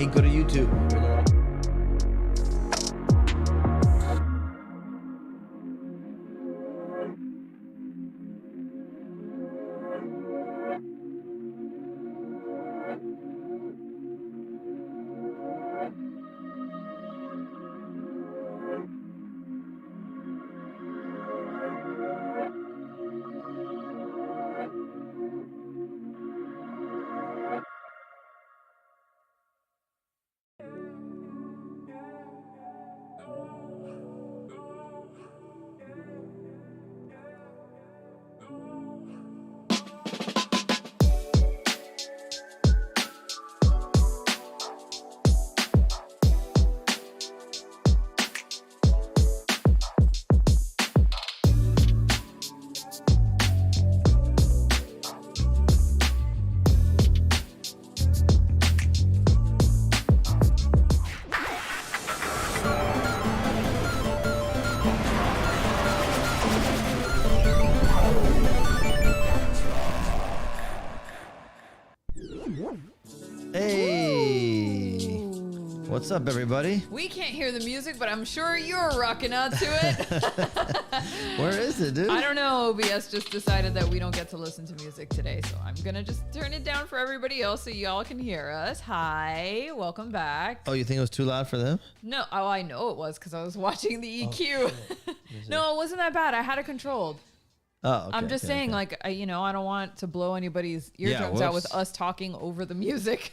Hey, go to YouTube. Hey, what's up, everybody? We can't hear the music, but I'm sure you're rocking out to it. Where is it, dude? I don't know. OBS just decided that we don't get to listen to music today, so I'm gonna just turn it down for everybody else so y'all can hear us. Hi, welcome back. Oh, you think it was too loud for them? No, oh, I know it was because I was watching the EQ. No, it wasn't that bad. I had it controlled. Oh, okay, I'm just saying, like, I don't want to blow anybody's eardrums out with us talking over the music.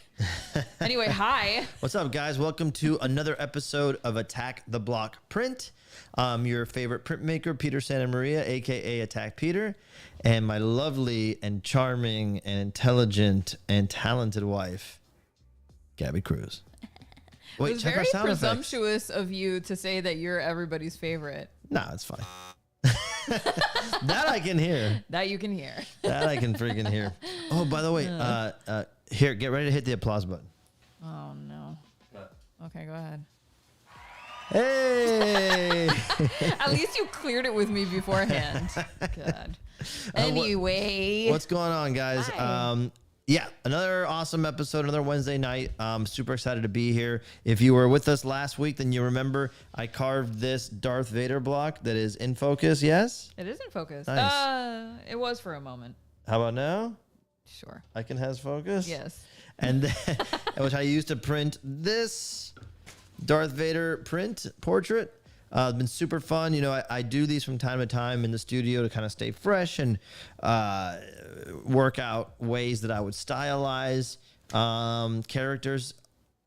Anyway, hi. What's up, guys? Welcome to another episode of Attack the Block Print. Your favorite printmaker, Peter Santa Maria, a.k.a. Attack Peter, and my lovely and charming and intelligent and talented wife, Gaby Cruz. Wait, it was check very our sound presumptuous of you to say that you're everybody's favorite. Nah, it's fine. That I can hear. That you can hear. That I can freaking hear. Oh, by the way, here, get ready to hit the applause button. Oh, no. Okay, go ahead. Hey! At least you cleared it with me beforehand. God. Anyway. What's going on, guys? Hi. Yeah, another awesome episode, another Wednesday night. Super excited to be here. If you were with us last week, then you remember I carved this Darth Vader block that is in focus, yes? It is in focus. Nice. It was for a moment. How about now? Sure. I can has focus? Yes. And then, which I used to print this Darth Vader print portrait. It's been super fun. You know, I do these from time to time in the studio to kind of stay fresh and work out ways that I would stylize characters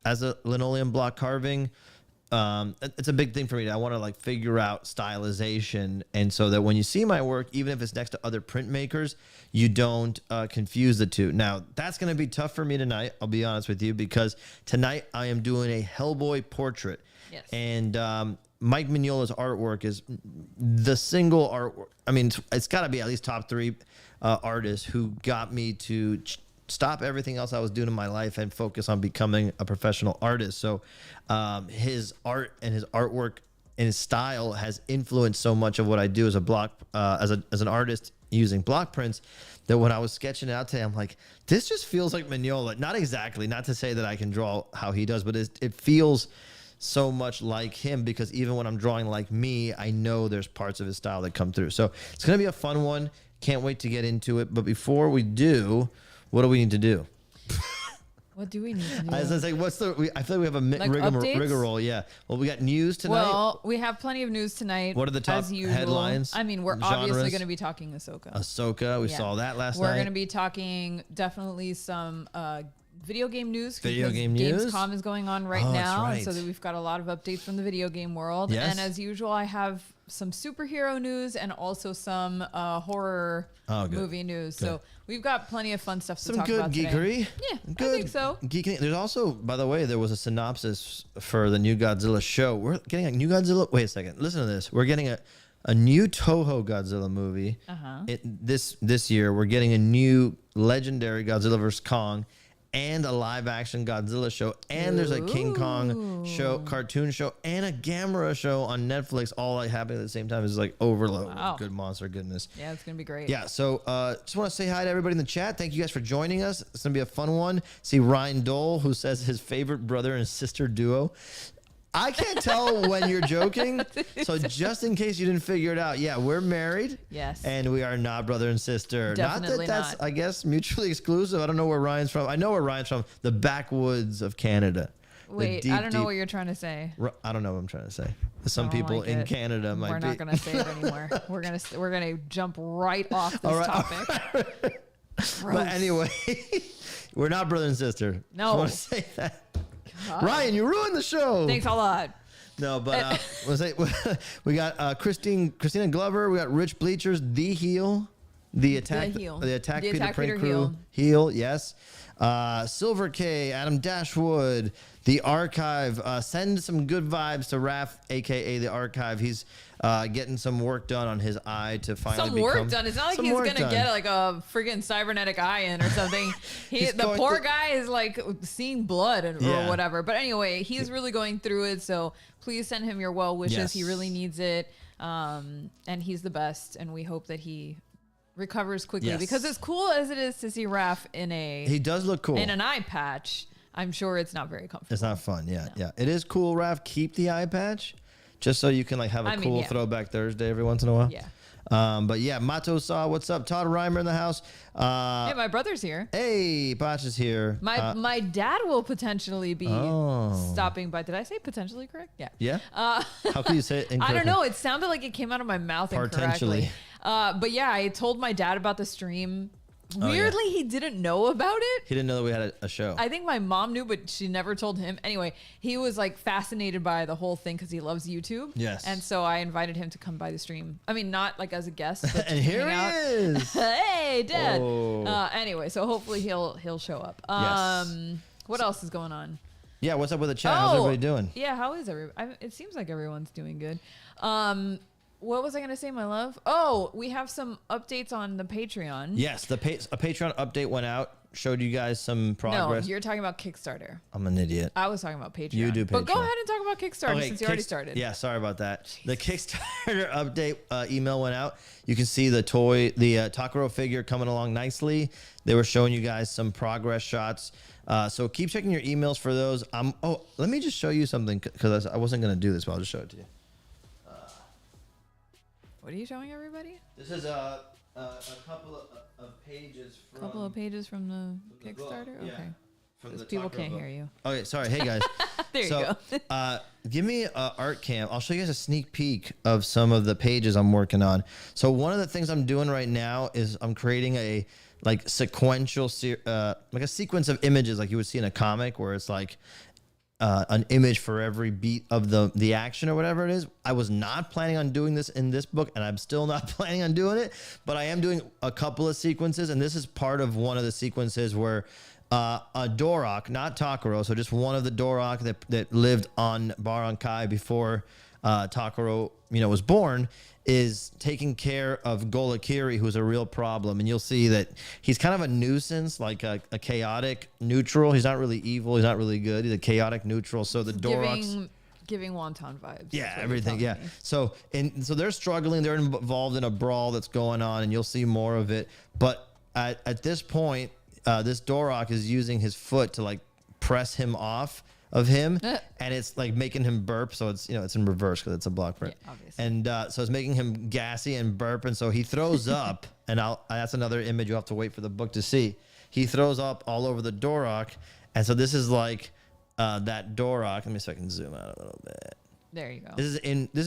as a linoleum block carving. It's a big thing for me. I want to like figure out stylization, and so that when you see my work, even if it's next to other printmakers, you don't confuse the two. Now, that's going to be tough for me tonight. I'll be honest with you, because tonight I am doing a HELLBOY portrait. Yes. And Mike Mignola's artwork is the single artwork. I mean, it's got to be at least top three artists who got me to stop everything else I was doing in my life and focus on becoming a professional artist. So his art and his artwork and his style has influenced so much of what I do as a block, as an artist using block prints, that when I was sketching it out today, I'm like, this just feels like Mignola. Not exactly, not to say that I can draw how he does, but it feels so much like him, because even when I'm drawing like me, I know there's parts of his style that come through. So it's going to be a fun one. Can't wait to get into it. But before we do, what do we need to do? What do we need to do? I was going to say, I feel like we have a rigmarole. Yeah. Well, we got news tonight. Well, we have plenty of news tonight. What are the top as usual. headlines? I mean, we're obviously going to be talking Ahsoka. Ahsoka. We saw that last night. We're going to be talking definitely some video game news. Video game news. Gamescom is going on right now, right. So that we've got a lot of updates from the video game world. Yes. And as usual, I have some superhero news and also some horror movie news. Good. So we've got plenty of fun stuff to talk about today. Some good geekery. Yeah, good. I think so. Geekery. There's also, by the way, there was a synopsis for the new Godzilla show. We're getting a new Godzilla. Wait a second. Listen to this. We're getting a new Toho Godzilla movie this year. We're getting a new legendary Godzilla vs. Kong. and a live action Godzilla show, and there's a King Kong show, cartoon show, and a Gamera show on Netflix, all like happening at the same time. It's like overload of good monster goodness. Yeah, it's gonna be great. Yeah, so just want to say hi to everybody in the chat. Thank you guys for joining us. It's gonna be a fun one. See Ryan Dole, who says his favorite brother and sister duo. I can't tell when you're joking, so just in case you didn't figure it out, yeah, we're married. Yes. And we are not brother and sister. Definitely not that that's, not. I guess, mutually exclusive. I don't know where Ryan's from. I know where Ryan's from, the backwoods of Canada. Wait, I don't know what you're trying to say. I don't know what I'm trying to say. Some people in Canada might be. We're not going to say it anymore. We're gonna jump right off this topic. But anyway, we're not brother and sister. No. I want to say that. Ryan, you ruined the show. Thanks a lot. No, but we got Christina Glover. We got Rich Bleachers, The Heel, the Attack Peter Print Crew, Heel, yes. Silver K, Adam Dashwood, The Archive. Send some good vibes to Raph, aka The Archive. He's getting some work done on his eye to finally work done. It's not like he's gonna get like a freaking cybernetic eye in or something. The poor guy is like seeing blood or whatever. But anyway, he's really going through it. So please send him your well wishes. Yes. He really needs it. And he's the best. And we hope that he recovers quickly, because as cool as it is to see Raph he does look cool in an eye patch, I'm sure it's not very comfortable. It's not fun. Yeah. It is cool, Raph. Keep the eye patch just so you can like have a cool throwback Thursday every once in a while. Yeah. But yeah, Mato Saw, what's up? Todd Reimer in the house. Hey, my brother's here. Hey, Botch is here. My dad will potentially be stopping by. Did I say potentially correct? Yeah. Yeah. How can you say it incorrectly? I don't know. It sounded like it came out of my mouth incorrectly. But yeah, I told my dad about the stream. Weirdly, he didn't know about it. He didn't know that we had a show. I think my mom knew, but she never told him. Anyway, he was like fascinated by the whole thing because he loves YouTube. Yes. And so I invited him to come by the stream. I mean, not like as a guest, but and here he is. Hey, Dad. Anyway, so hopefully he'll show up. Yes. What else is going on? Yeah, what's up with the chat? How's everybody doing? Yeah, how is everybody? It seems like everyone's doing good. What was I going to say, my love? Oh, we have some updates on the Patreon. Yes, a Patreon update went out. Showed you guys some progress. No, you're talking about Kickstarter. I'm an idiot. I was talking about Patreon. You do Patreon. But go ahead and talk about Kickstarter since you already started. Yeah, sorry about that. Jeez. The Kickstarter update email went out. You can see the Takuro figure coming along nicely. They were showing you guys some progress shots. So keep checking your emails for those. Let me just show you something because I wasn't going to do this, but I'll just show it to you. What are you showing everybody? This is a couple of pages from... Couple of pages from the Kickstarter? Yeah. Okay. From the people can't hear you. Okay, sorry. Hey, guys. There you go. Give me art cam. I'll show you guys a sneak peek of some of the pages I'm working on. So one of the things I'm doing right now is I'm creating a like sequential, like a sequence of images like you would see in a comic where it's like an image for every beat of the action or whatever it is. I was not planning on doing this in this book, and I'm still not planning on doing it, but I am doing a couple of sequences, and this is part of one of the sequences where a Dorok, not Takuro, so just one of the Dorok that lived on Barankai before Takuro, was born, is taking care of Golakiri, who's a real problem. And you'll see that he's kind of a nuisance, like a chaotic neutral. He's not really evil. He's not really good. He's a chaotic neutral. So the Doroks... Giving wonton vibes. Yeah, everything. Yeah. So they're struggling. They're involved in a brawl that's going on, and you'll see more of it. But at this point, this Dorok is using his foot to like press him off of him, and it's like making him burp. So it's it's in reverse because it's a block print. Yeah, obviously. And so it's making him gassy and burp, and so he throws up. And that's another image you'll have to wait for the book to see. He throws up all over the Dorok, and so this is like that Dorok. Let me see if I can zoom out a little bit. There you go. This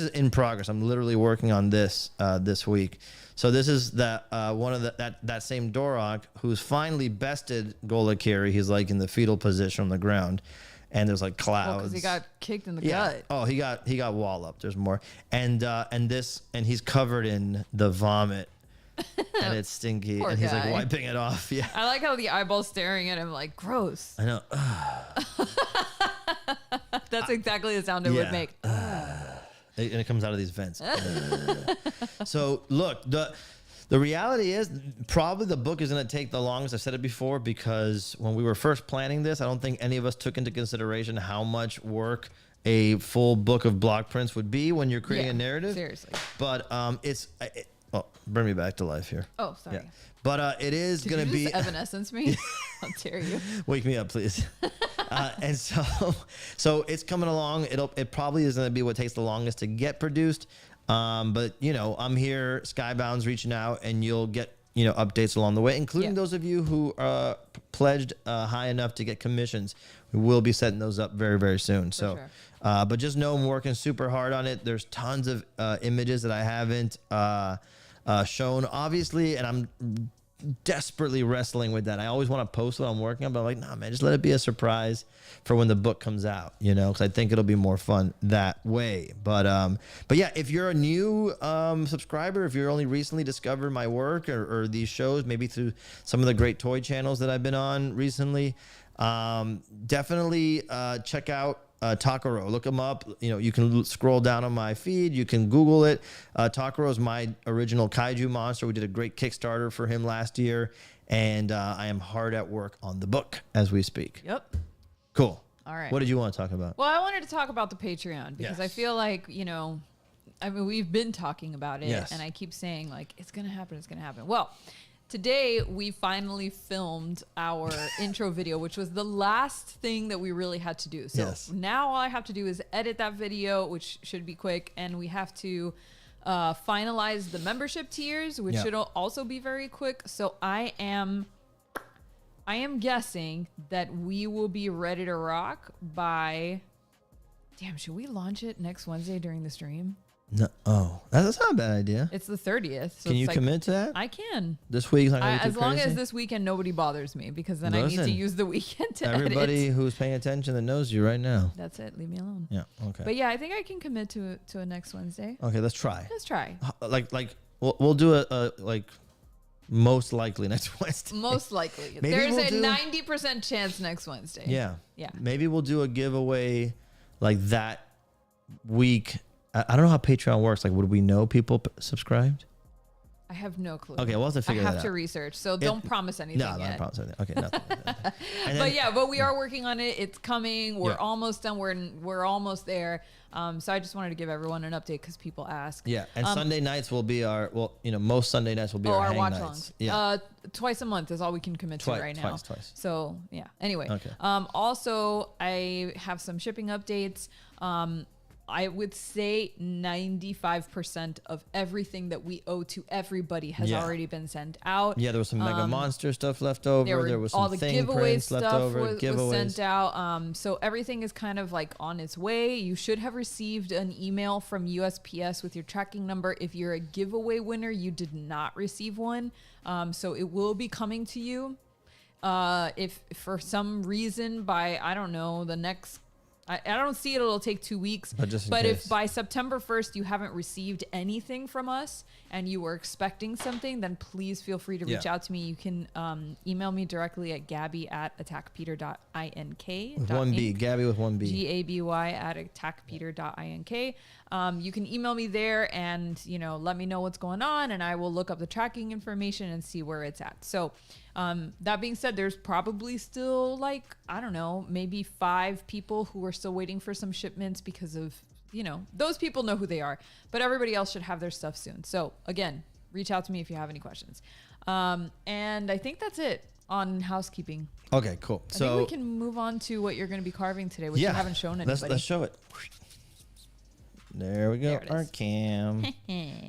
is in progress. I'm literally working on this this week. So this is one of that same Dorok who's finally bested Golakiri. He's like in the fetal position on the ground. And there's like clouds. Because he got kicked in the gut. Oh, he got walloped. There's more. And he's covered in the vomit. And it's stinky. Poor and he's guy. like wiping it off. Yeah. I like how the eyeball's staring at him like, gross. I know. That's exactly the sound it would make. And it comes out of these vents. So look, The reality is probably the book is going to take the longest. I've said it before, because when we were first planning this, I don't think any of us took into consideration how much work a full book of block prints would be when you're creating a narrative. Seriously. But bring me back to life here. Oh, sorry. Yeah. But it is going to be evanescence me. How dare you? Wake me up, please. And so it's coming along. It probably is going to be what takes the longest to get produced. But I'm here. Skybound's reaching out, and you'll get updates along the way, including those of you who pledged high enough to get commissions. We will be setting those up very, very soon. So, but just know I'm working super hard on it. There's tons of images that I haven't shown, obviously, and I'm desperately wrestling with that. I always want to post what I'm working on, but I'm like, nah, man, just let it be a surprise for when the book comes out, because I think it'll be more fun that way. But yeah, if you're a new subscriber, if you're only recently discovered my work or these shows, maybe through some of the great toy channels that I've been on recently, definitely check out Takaro. Look him up. You can scroll down on my feed. You can Google it. Takaro is my original kaiju monster. We did a great Kickstarter for him last year, and I am hard at work on the book as we speak. Yep. Cool. All right. What did you want to talk about? Well, I wanted to talk about the Patreon, because I feel like, we've been talking about it, and I keep saying, like, it's going to happen. It's going to happen. Well, today, we finally filmed our intro video, which was the last thing that we really had to do. So now all I have to do is edit that video, which should be quick. And we have to finalize the membership tiers, which should also be very quick. So I am guessing that we will be ready to rock by... Damn, should we launch it next Wednesday during the stream? No, that's not a bad idea. It's the 30th. So can you commit to that? I can. This week's not gonna be too as long crazy? as this weekend nobody bothers me, because then I need to use the weekend to everybody edit. who's paying attention that knows you right now. That's it. Leave me alone. Yeah. Okay. But yeah, I think I can commit to a next Wednesday. Okay, let's try. Let's try. Like we'll do a most likely next Wednesday. Most likely. Maybe There's we'll a 90% chance next Wednesday. Yeah. Yeah. Maybe we'll do a giveaway like that week. I don't know how Patreon works. Like, would we know people subscribed? I have no clue. Okay, we'll have to figure that out. I have to research, so don't promise anything yet. No, don't promise anything. Okay, nothing. But we are working on it. It's coming. We're almost done. We're almost there. So I just wanted to give everyone an update because people ask. Yeah, and Sunday nights will be our most Sunday nights will be our hang watch nights. alongs. Yeah, twice a month is all we can commit to right now. Twice. So yeah. Anyway. Okay. Also, I have some shipping updates. I would say 95% of everything that we owe to everybody has already been sent out. Yeah, there was some Mega Monster stuff left over. There was some all the thing giveaway prints stuff left over. was sent out. So everything is kind of like on its way. You should have received an email from USPS with your tracking number. If you're a giveaway winner, you did not receive one. So it will be coming to you. If for some reason by, I don't know, the next... I don't see it'll take 2 weeks, but if by September 1st you haven't received anything from us and you were expecting something, then please feel free to reach out to me. You can email me directly at gabby@attackpeter.ink. With one B, Gabby with one B. GABY@attackpeter.ink. You can email me there and, let me know what's going on, and I will look up the tracking information and see where it's at. So that being said, there's probably still maybe 5 people who are still waiting for some shipments because of, those people know who they are, but everybody else should have their stuff soon. So again, reach out to me if you have any questions. And I think that's it on housekeeping. Okay, cool. I think we can move on to what you're going to be carving today, which you haven't shown anybody. Let's show it. There we go. Our cam.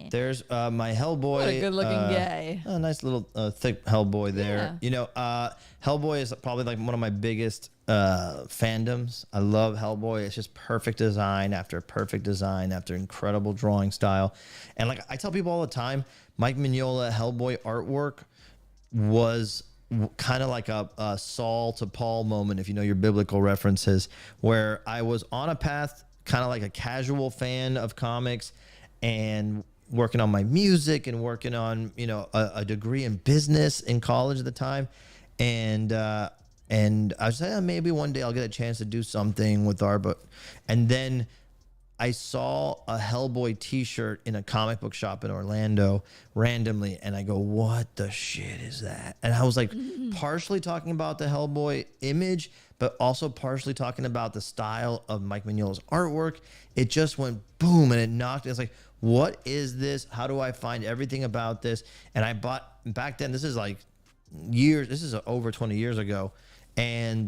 There's my Hellboy. What a good-looking guy. A nice little thick Hellboy there. Yeah. Hellboy is probably like one of my biggest fandoms. I love Hellboy. It's just perfect design after perfect design after incredible drawing style. And like I tell people all the time, Mike Mignola Hellboy artwork was kind of like a Saul to Paul moment, if you know your biblical references, where I was on a path kind of like a casual fan of comics and working on my music and working on, a degree in business in college at the time. And I was like, maybe one day I'll get a chance to do something with art. And then I saw a Hellboy t-shirt in a comic book shop in Orlando randomly, and I go, what the shit is that? And I was like, partially talking about the Hellboy image, but also partially talking about the style of Mike Mignola's artwork. It just went boom, and it knocked. It's like, what is this? How do I find everything about this? And I bought, back then, this is like years, this is over 20 years ago. And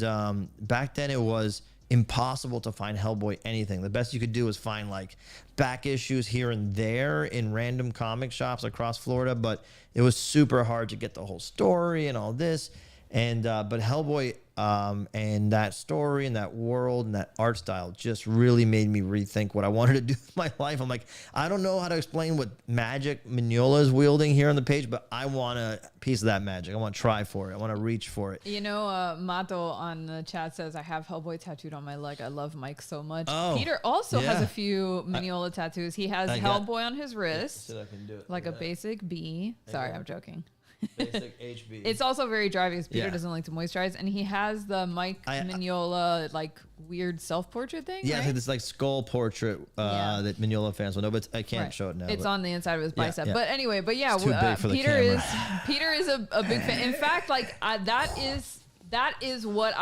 back then it was impossible to find Hellboy anything. The best you could do was find like back issues here and there in random comic shops across Florida, but it was super hard to get the whole story and all this. And but Hellboy and that story and that world and that art style just really made me rethink what I wanted to do with my life. I'm like, I don't know how to explain what magic Mignola is wielding here on the page, but I want a piece of that magic. I want to try for it. I want to reach for it. You know, Mato on the chat says, I have Hellboy tattooed on my leg. I love Mike so much. Oh, Peter also has a few Mignola tattoos. He has Hellboy on his wrist, I can do it like a basic B. Sorry, I'm joking. Basic HB. It's also very dry because Peter doesn't like to moisturize, and he has the Mike Mignola like weird self-portrait thing. Yeah, right? it's like this like skull portrait that Mignola fans will know, but I can't show it now. It's on the inside of his bicep. yeah. But anyway, but yeah, It's too big for the Peter camera. is a big fan. In fact, like that is what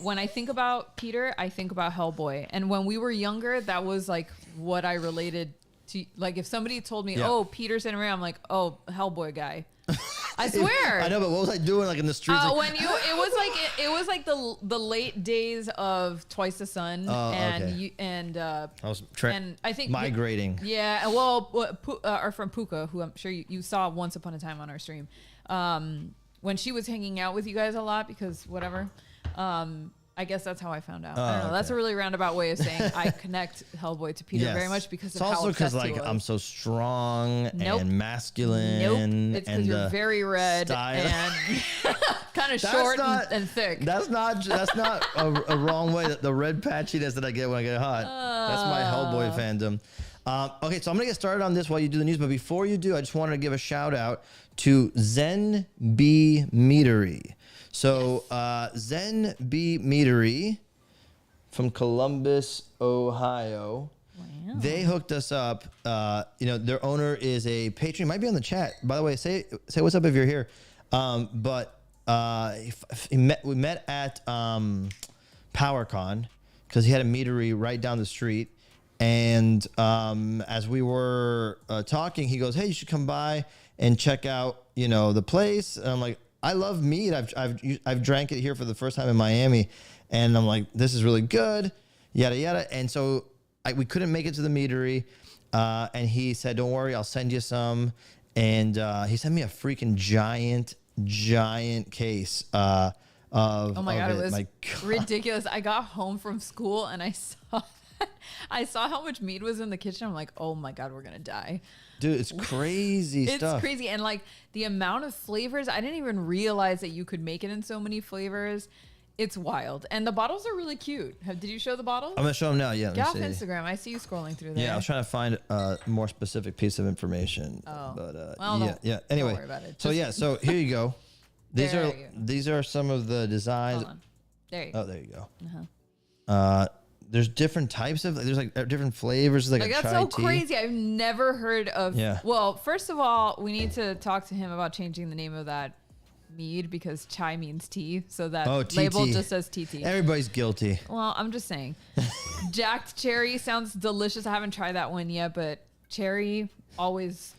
when I think about Peter, I think about Hellboy. And when we were younger, that was like what I related to. Like if somebody told me, "Oh, Peter's in around," I'm like, "Oh, Hellboy guy." I swear. I know, but what was I doing like in the streets? When it was like the late days of Twice the Sun, I was and I think migrating. Yeah, well, our friend Puka, who I'm sure you saw once upon a time on our stream, when she was hanging out with you guys a lot because whatever. I guess that's how I found out. I don't know. That's a really roundabout way of saying I connect Hellboy to Peter very much because of how obsessed he was. It's also because I'm so strong and masculine. Nope. It's because you're very red and kind of short and thick. That's not a wrong way. The red patchiness that I get when I get hot. That's my Hellboy fandom. Okay, so I'm gonna get started on this while you do the news. But before you do, I just wanted to give a shout out to Zen B Meadery. So Zen B Meadery from Columbus, Ohio. Wow. They hooked us up. Their owner is a patron. He might be on the chat. By the way, say what's up if you're here. We met at PowerCon because he had a meadery right down the street. And as we were talking, he goes, "Hey, you should come by and check out, the place." And I'm like, I love mead. I've drank it here for the first time in Miami, and I'm like, this is really good, yada yada. And so we couldn't make it to the meadery, and he said, "Don't worry, I'll send you some." And he sent me a freaking giant case of. Oh my god, it was ridiculous. I got home from school and I saw how much mead was in the kitchen. I'm like, oh my god, we're gonna die. Dude, it's crazy stuff. It's crazy. And like the amount of flavors, I didn't even realize that you could make it in so many flavors. It's wild. And the bottles are really cute. Did you show the bottles? I'm going to show them now. Yeah. Get off Instagram. I see you scrolling through there. Yeah, I was trying to find a more specific piece of information. Oh. But well, Anyway. Don't worry about it. So here you go. These are some of the designs. Hold on. There you go. Oh, there you go. Uh-huh. There's different types of, there's like different flavors. Like a that's chai so tea. crazy. I've never heard of. Yeah. Well, first of all, we need to talk to him about changing the name of that mead because chai means tea. So that label just says TT. Everybody's guilty. Well, I'm just saying. Jacked cherry sounds delicious. I haven't tried that one yet, but cherry, always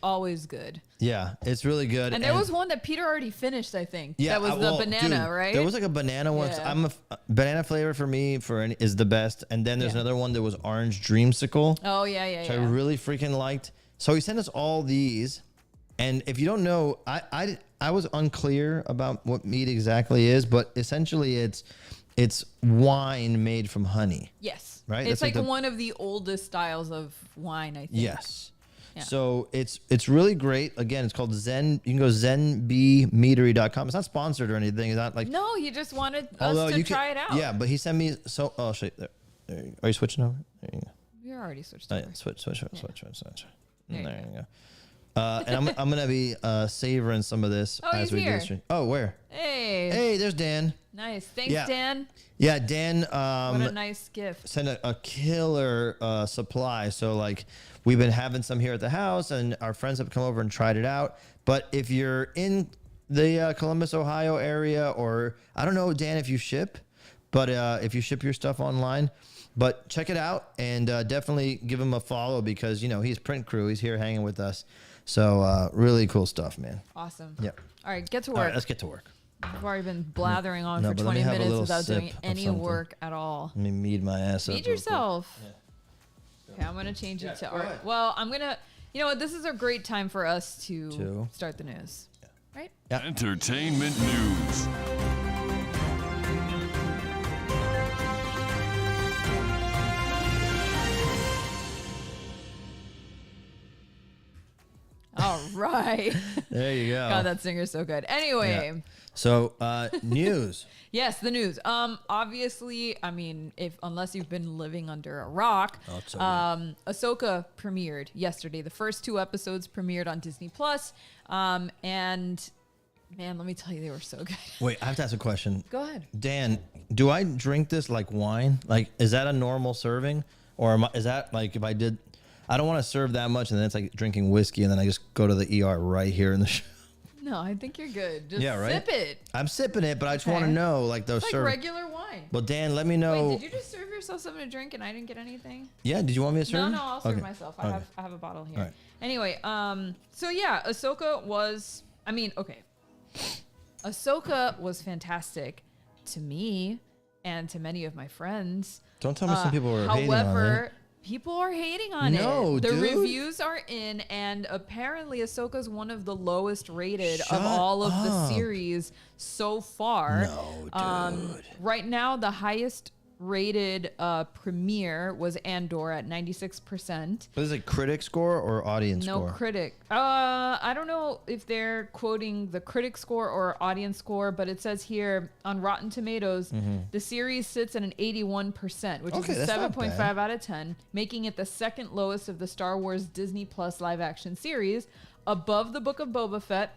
good. Yeah, it's really good. And there was one that Peter already finished, I think. Yeah, that was the banana, right? There was like a banana one. Yeah. Banana flavor for me is the best. And then there's another one that was orange dreamsicle. Oh yeah. Which I really freaking liked. So he sent us all these. And if you don't know, I was unclear about what mead exactly is, but essentially it's wine made from honey. Yes. Right? It's like one of the oldest styles of wine, I think. Yes. Yeah. So it's really great. Again, it's called Zen. You can go zenbmeadery.com. It's not sponsored or anything. It's not like. No, he just wanted us to try it out. Yeah, but he sent me I'll show you there. There you go. Are you switching over? There you go. You're already switched over. Switch. There you go. And I'm gonna be savoring some of this as we do this. Oh, where? Hey, there's Dan. Nice. Thanks, Dan. Yeah, Dan. What a nice gift. Sent a killer supply. So like, we've been having some here at the house, and our friends have come over and tried it out. But if you're in the Columbus, Ohio area, or I don't know, Dan, if you ship, but if you ship your stuff online. But check it out and definitely give him a follow because, he's print crew. He's here hanging with us. So really cool stuff, man. Awesome. Yep. All right, get to work. All right, let's get to work. I've already been blathering on for 20 minutes without doing any work at all. Let me mead my ass up. Mead yourself. Yeah. Okay, I'm going to change it to art. Ahead. Well, I'm going to, this is a great time for us to start the news. Yeah. Right? Yeah. Entertainment news. All right. There you go. God, that singer's so good. Anyway. Yeah. So, news. Yes, the news. Obviously, unless you've been living under a rock, Ahsoka premiered yesterday. The first 2 episodes premiered on Disney Plus. And man, let me tell you, they were so good. Wait, I have to ask a question. Go ahead. Dan, do I drink this like wine? Like, is that a normal serving? Or is that like if I did... I don't want to serve that much, and then it's like drinking whiskey, and then I just go to the ER right here in the show. No, I think you're good. Just sip it. I'm sipping it, but I just want to know, like those. It's like regular wine. Well, Dan, let me know. Wait, did you just serve yourself something to drink, and I didn't get anything? Yeah. Did you want me to serve? No, I'll serve myself. I have a bottle here. Right. Anyway, so yeah, Ahsoka was. Ahsoka was fantastic to me and to many of my friends. Don't tell me some people were hating on it. However, people are hating on it. The dude. reviews are in, and apparently Ahsoka's one of the lowest rated of all of the series so far. No, dude. Right now, the highest rated premiere was Andor at 96%. But is it critic score or audience score? No, critic. I don't know if they're quoting the critic score or audience score, but it says here on Rotten Tomatoes, the series sits at an 81%, which is a 7.5 out of 10, making it the second lowest of the Star Wars Disney Plus live action series, above the Book of Boba Fett,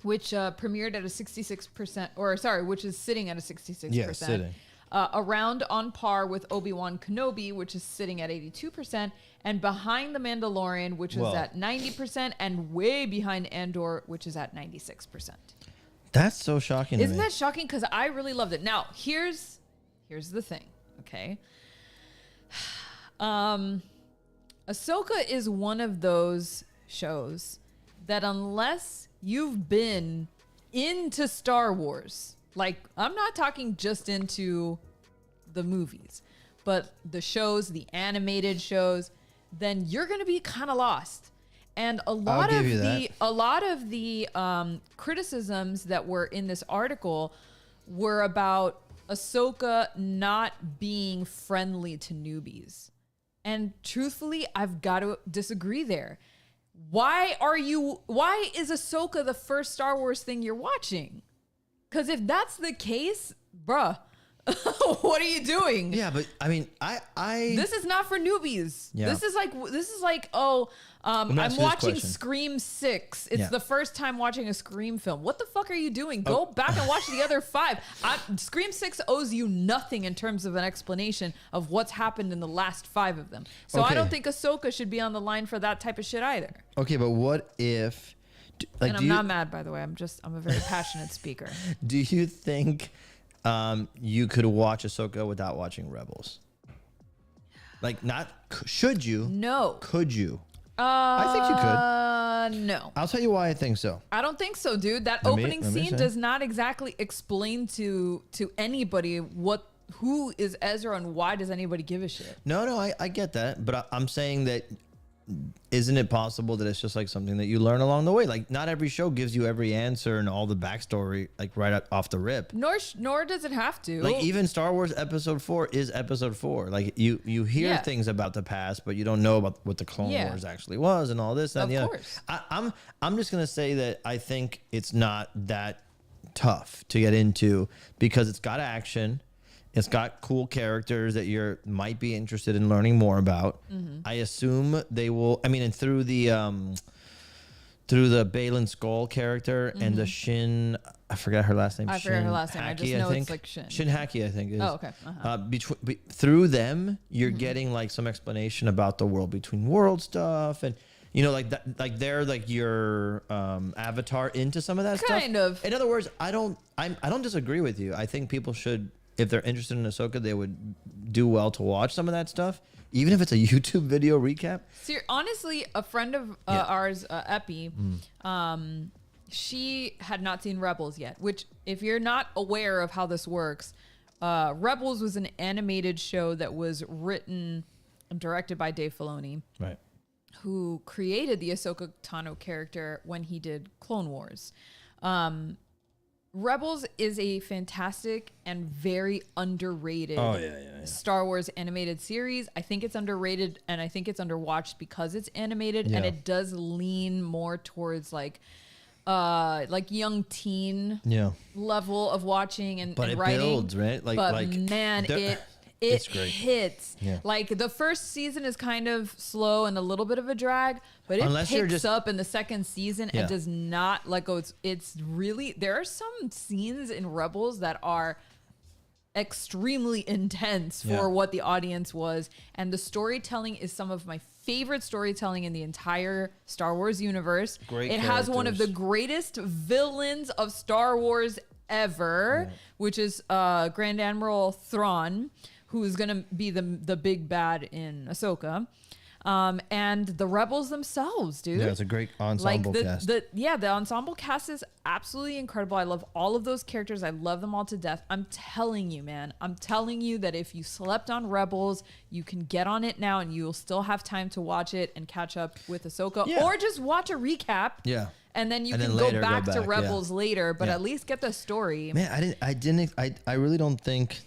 which premiered at a 66%, which is sitting at a 66%. Yeah, sitting. Around on par with Obi-Wan Kenobi, which is sitting at 82%, and behind The Mandalorian, which is at 90%, and way behind Andor, which is at 96%. That's so shocking to me. Isn't that shocking? Because I really loved it. Now, here's the thing, okay? Ahsoka is one of those shows that unless you've been into Star Wars... Like, I'm not talking just into the movies, but the shows, the animated shows, then you're going to be kind of lost. And a lot of the criticisms that were in this article were about Ahsoka not being friendly to newbies. And truthfully, I've got to disagree there. Why is Ahsoka the first Star Wars thing you're watching? Because if that's the case, bruh, what are you doing? Yeah, but I mean, I this is not for newbies. Yeah. This is like I'm watching Scream 6. It's the first time watching a Scream film. What the fuck are you doing? Go back and watch the other 5. Scream 6 owes you nothing in terms of an explanation of what's happened in the last 5 of them. So I don't think Ahsoka should be on the line for that type of shit either. Okay, but what if... and I'm not mad, by the way. I'm a very passionate speaker. Do you think you could watch Ahsoka without watching Rebels? Like, not should you? No. Could you? I think you could. No. I'll tell you why I think so. I don't think so, dude. That opening scene does not exactly explain to anybody who is Ezra and why does anybody give a shit. No, I get that, but I'm saying that. Isn't it possible that it's just like something that you learn along the way? Like, not every show gives you every answer and all the backstory, like right off the rip. Nor does it have to. Like, even Star Wars Episode 4 is Episode 4. Like, you hear things about the past, but you don't know about what the Clone Wars actually was and all this. And of course. I'm just gonna say that I think it's not that tough to get into because it's got action. It's got cool characters that you might be interested in learning more about. Mm-hmm. I assume they will. I mean, and through the through the Balin Skull character and the Shin, I forgot her last name. I forgot her last name. I just know it's like Shin. Shin Haki, I think is. Oh, okay. Through them, you're getting like some explanation about the world between world stuff, and like that, like they're like your avatar into some of that stuff. Kind of. In other words, I don't disagree with you. I think people should, if they're interested in Ahsoka, they would do well to watch some of that stuff, even if it's a YouTube video recap. Honestly, a friend of ours, Epi, she had not seen Rebels yet, which if you're not aware of how this works, Rebels was an animated show that was written and directed by Dave Filoni. Right. Who created the Ahsoka Tano character when he did Clone Wars. Rebels is a fantastic and very underrated Star Wars animated series. I think it's underrated and I think it's underwatched because it's animated and it does lean more towards like young teen level of watching and it writing. Builds, right? It hits. Yeah. Like the first season is kind of slow and a little bit of a drag, but it picks up in the second season and does not let go. It's really, there are some scenes in Rebels that are extremely intense for what the audience was. And the storytelling is some of my favorite storytelling in the entire Star Wars universe. It has one of the greatest villains of Star Wars ever, which is Grand Admiral Thrawn, who is going to be the big bad in Ahsoka. And the Rebels themselves, dude. Yeah, it's a great ensemble cast. The ensemble cast is absolutely incredible. I love all of those characters. I love them all to death. I'm telling you, man. I'm telling you that if you slept on Rebels, you can get on it now and you'll still have time to watch it and catch up with Ahsoka. Yeah. Or just watch a recap. Yeah. And then you can go back to Rebels later, but at least get the story. Man, I really don't think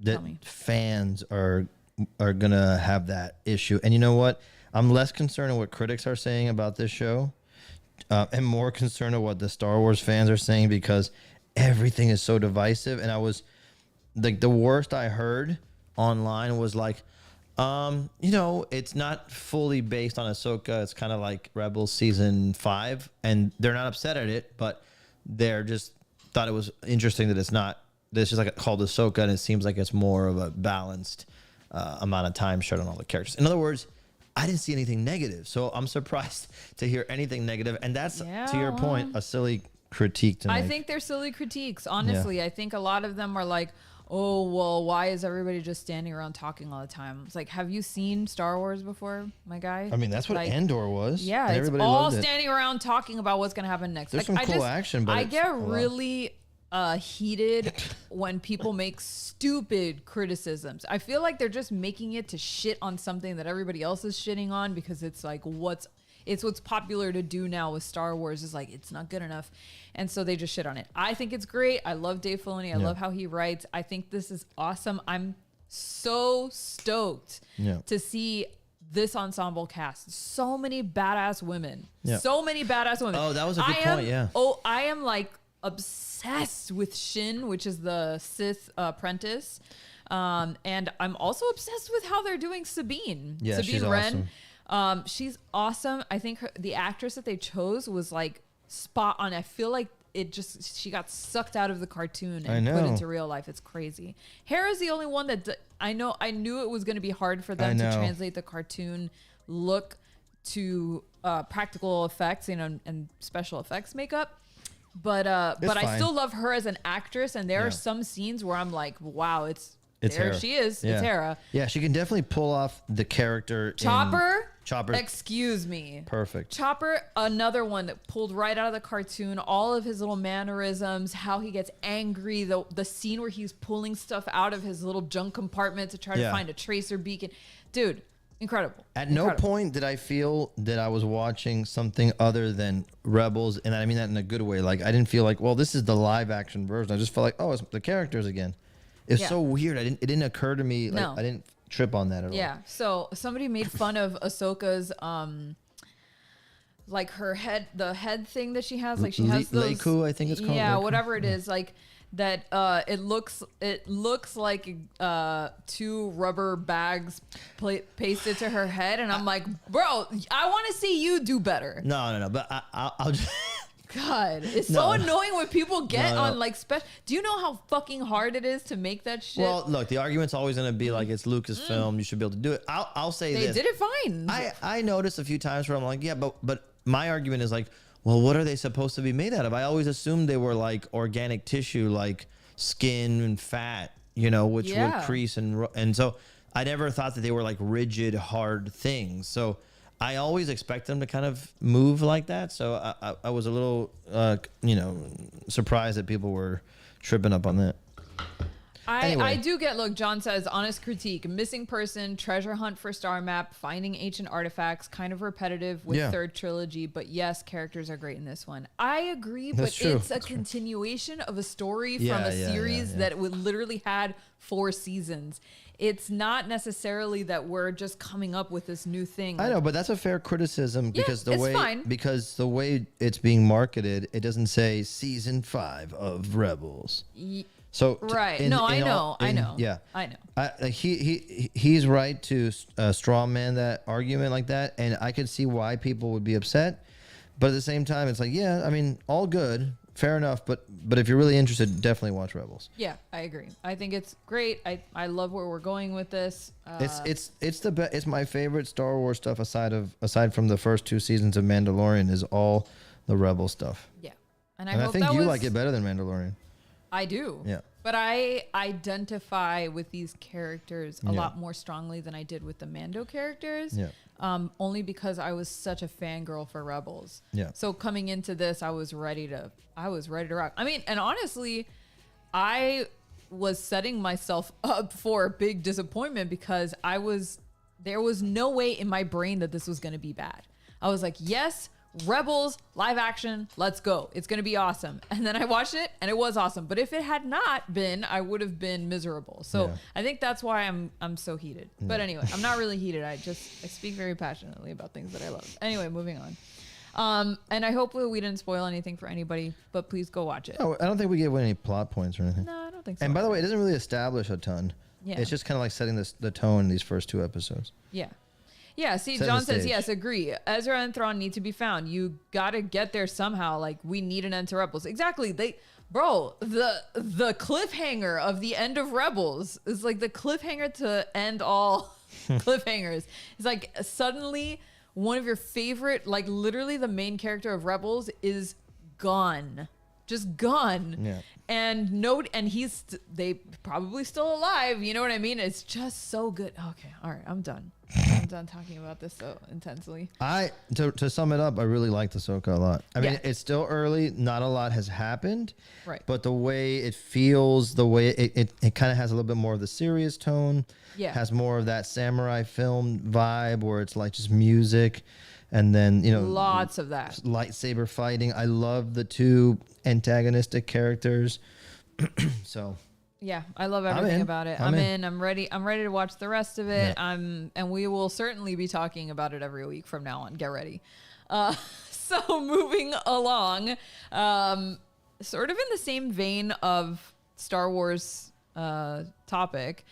that fans are gonna have that issue. And you know what? I'm less concerned with what critics are saying about this show, and more concerned with what the Star Wars fans are saying, because everything is so divisive. And I was like, the worst I heard online was like, it's not fully based on Ahsoka. It's kind of like Rebels season 5, and they're not upset at it, but they're just thought it was interesting that it's not. This is like called Ahsoka, and it seems like it's more of a balanced amount of time shared on all the characters. In other words, I didn't see anything negative, so I'm surprised to hear anything negative. And that's, to your point, a silly critique to make. I think they're silly critiques, honestly. I think a lot of them are like, oh, well, why is everybody just standing around talking all the time? It's like, have you seen Star Wars before, my guy? I mean, that's what Andor was. Yeah, it's all standing around talking about what's going to happen next. There's some cool action, but I get really heated when people make stupid criticisms. I feel like they're just making it to shit on something that everybody else is shitting on, because it's like what's popular to do now with Star Wars is like, it's not good enough. And so they just shit on it. I think it's great. I love Dave Filoni. I love how he writes. I think this is awesome. I'm so stoked to see this ensemble cast. So many badass women. So many badass women. Oh, that was a good point. Yeah. Oh, I am like obsessed with Shin, which is the Sith apprentice. And I'm also obsessed with how they're doing Sabine. Yeah, Sabine she's Wren. awesome. She's awesome. I think the actress that they chose was like spot on. I feel like she got sucked out of the cartoon and put into real life. It's crazy. Hera's the only one that I knew it was going to be hard for them to translate the cartoon look to practical effects, and special effects makeup. But I still love her as an actress, and there are some scenes where I'm like, wow, it's there Hera. She is. Yeah. It's Hera. Yeah, she can definitely pull off the character. Chopper. Excuse me. Perfect. Chopper, another one that pulled right out of the cartoon. All of his little mannerisms, how he gets angry, the scene where he's pulling stuff out of his little junk compartment to try to find a tracer beacon. Dude, incredible. At no point did I feel that I was watching something other than Rebels, and I mean that in a good way. Like, I didn't feel like, well, this is the live action version. I just felt like, oh, it's the characters again. It's so weird. It didn't occur to me. Like, I didn't trip on that at all. Yeah. So somebody made fun of Ahsoka's like the head thing that she has. Like, she has those, Leiku, I think it's called. Yeah, whatever it is. Like, that it looks like two rubber bags pasted to her head, and I'm like, bro, I want to see you do better. No. But I'll just. God, it's so annoying when people get on like special. Do you know how fucking hard it is to make that shit? Well, look, the argument's always going to be like, it's Lucasfilm. You should be able to do it. I'll say they this. did it fine. I noticed a few times where I'm like, yeah, but my argument is like, well, what are they supposed to be made out of? I always assumed they were like organic tissue, like skin and fat, which would crease and so I never thought that they were like rigid, hard things. So I always expect them to kind of move like that. So I was a little, surprised that people were tripping up on that. I do get, look, John says, honest critique, missing person, treasure hunt for star map, finding ancient artifacts, kind of repetitive with third trilogy, but yes, characters are great in this one. I agree, but it's a continuation of a story from a series that would literally had 4 seasons. It's not necessarily that we're just coming up with this new thing. I know, but that's a fair criticism because the way it's being marketed, it doesn't say season 5 of Rebels. So right. I know. Yeah. I know. He's right to straw man that argument like that. And I could see why people would be upset. But at the same time, it's like, yeah, I mean, all good. Fair enough. But if you're really interested, definitely watch Rebels. Yeah, I agree. I think it's great. I love where we're going with this. It's the best. It's my favorite Star Wars stuff aside from the first 2 seasons of Mandalorian is all the Rebel stuff. Yeah. And I think you like it better than Mandalorian. I do. Yeah. But I identify with these characters a lot more strongly than I did with the Mando characters. Yeah. Only because I was such a fangirl for Rebels. Yeah. So coming into this, I was ready to rock. I mean, and honestly, I was setting myself up for a big disappointment because there was no way in my brain that this was going to be bad. I was like, yes, Rebels live action, let's go, it's gonna be awesome. And then I watched it and it was awesome, but if it had not been, I would have been miserable. So I think that's why I'm so heated. But anyway, I'm not really heated. I speak very passionately about things that I love. Anyway, moving on. And I hope we didn't spoil anything for anybody, but please go watch it. No, I don't think we gave away any plot points or anything. No, I don't think so. And by the way, it doesn't really establish a ton. Yeah. It's just kind of like setting the tone in these first 2 episodes. Yeah. Yeah, see, John says, yes, agree. Ezra and Thrawn need to be found. You got to get there somehow. Like, we need an end to Rebels. Exactly. The cliffhanger of the end of Rebels is like the cliffhanger to end all cliffhangers. It's like suddenly one of your favorite, like literally the main character of Rebels is gone. Just gone. Yeah. And they probably still alive. You know what I mean? It's just so good. Okay. All right. I'm done. I'm done talking about this so intensely. To sum it up, I really like Ahsoka a lot. I mean, it's still early. Not a lot has happened. Right. But the way it feels, the way it kind of has a little bit more of the serious tone. Yeah. Has more of that samurai film vibe where it's like just music. And then, lots of that lightsaber fighting. I love the 2 antagonistic characters. So yeah, I love everything about it. I'm in. I'm ready. I'm ready to watch the rest of it. Yeah. And we will certainly be talking about it every week from now on. Get ready. So moving along, sort of in the same vein of Star Wars topic.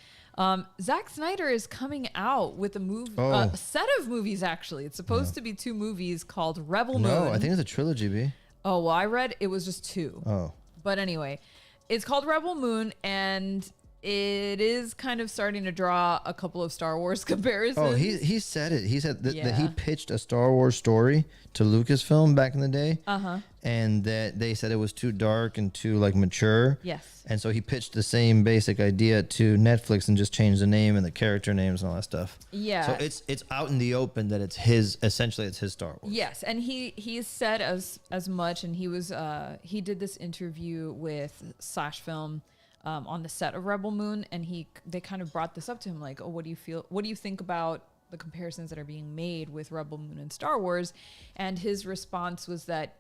Zack Snyder is coming out with a set of movies, actually. It's supposed to be 2 movies called Rebel Moon. No, I think it's a trilogy, B. Oh, well, I read it was just 2. Oh. But anyway, it's called Rebel Moon, and it is kind of starting to draw a couple of Star Wars comparisons. Oh, he said it. He said that he pitched a Star Wars story to Lucasfilm back in the day. Uh-huh. And that they said it was too dark and too like mature. Yes. And so he pitched the same basic idea to Netflix and just changed the name and the character names and all that stuff. Yeah. So it's out in the open that it's his Star Wars. Yes, and he said as much, and he did this interview with Slash Film on the set of Rebel Moon, and they kind of brought this up to him, like, oh, what do you think about the comparisons that are being made with Rebel Moon and Star Wars? And his response was that,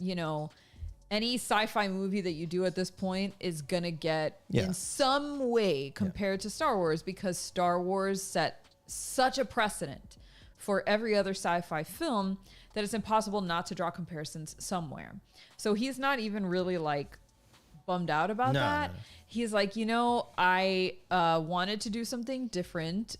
any sci-fi movie that you do at this point is gonna get in some way compared to Star Wars, because Star Wars set such a precedent for every other sci-fi film that it's impossible not to draw comparisons somewhere. So he's not even really like bummed out about that. No. He's like, I wanted to do something different.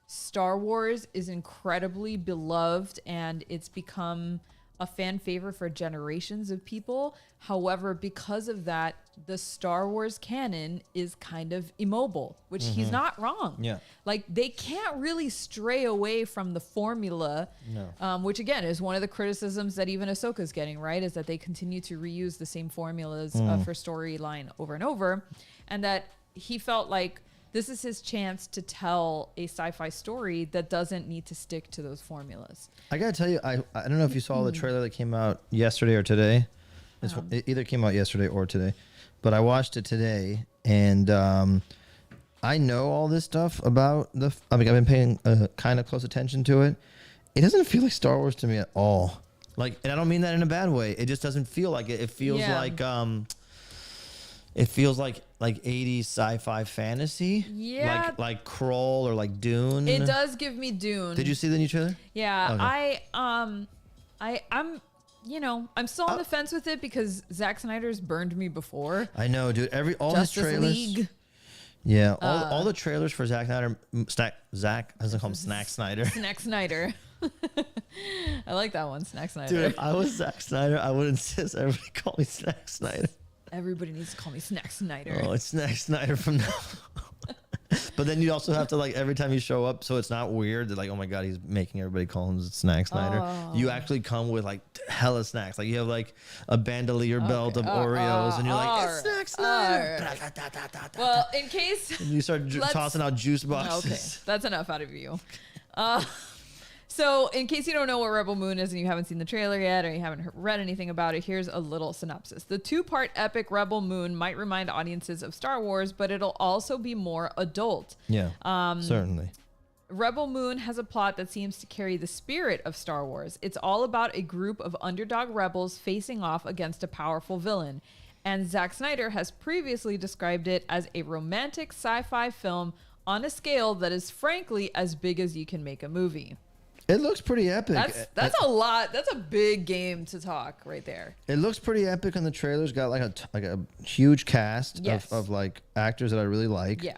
Star Wars is incredibly beloved, and it's become a fan favorite for generations of people. However, because of that, the Star Wars canon is kind of immobile, which he's not wrong. Yeah. Like, they can't really stray away from the formula, which again is one of the criticisms that even Ahsoka's getting, right? Is that they continue to reuse the same formulas for storyline over and over. And that he felt like this is his chance to tell a sci-fi story that doesn't need to stick to those formulas. I gotta tell you, I don't know if you saw the trailer that came out yesterday or today. It either came out yesterday or today, but I watched it today, and I know all this stuff about I've been paying kind of close attention to it. It doesn't feel like Star Wars to me at all. Like, and I don't mean that in a bad way. It just doesn't feel like it. It feels like it feels like 80s sci-fi fantasy. Yeah. Like Kroll or like Dune. It does give me Dune. Did you see the new trailer? Yeah. Okay. I'm still on the fence with it because Zack Snyder's burned me before. I know, dude. All Justice his trailers. League. Yeah, all the trailers for Zack Snyder. Zack doesn't call him Snack Snyder. Snack Snyder. I like that one, Snack Snyder. Dude, if I was Zack Snyder, I would insist everybody call me Snack Snyder. Everybody needs to call me Snack Snyder. Oh, it's Snack Snyder from now. But then you also have to, like, every time you show up, so it's not weird that, like, oh my god, he's making everybody call him Snack Snyder. You actually come with like hella snacks. Like, you have like a bandolier belt of Oreos, and you're like, it's Snack Snyder. Well, in case and you start tossing out juice boxes. Okay, that's enough out of you. So in case you don't know what Rebel Moon is and you haven't seen the trailer yet or you haven't read anything about it, here's a little synopsis. The 2-part epic Rebel Moon might remind audiences of Star Wars, but it'll also be more adult. Yeah, certainly. Rebel Moon has a plot that seems to carry the spirit of Star Wars. It's all about a group of underdog rebels facing off against a powerful villain. And Zack Snyder has previously described it as a romantic sci-fi film on a scale that is frankly as big as you can make a movie. It looks pretty epic. That's a lot. That's a big game to talk right there. It looks pretty epic on the trailers. Got like a huge cast of like actors that I really like. Yeah.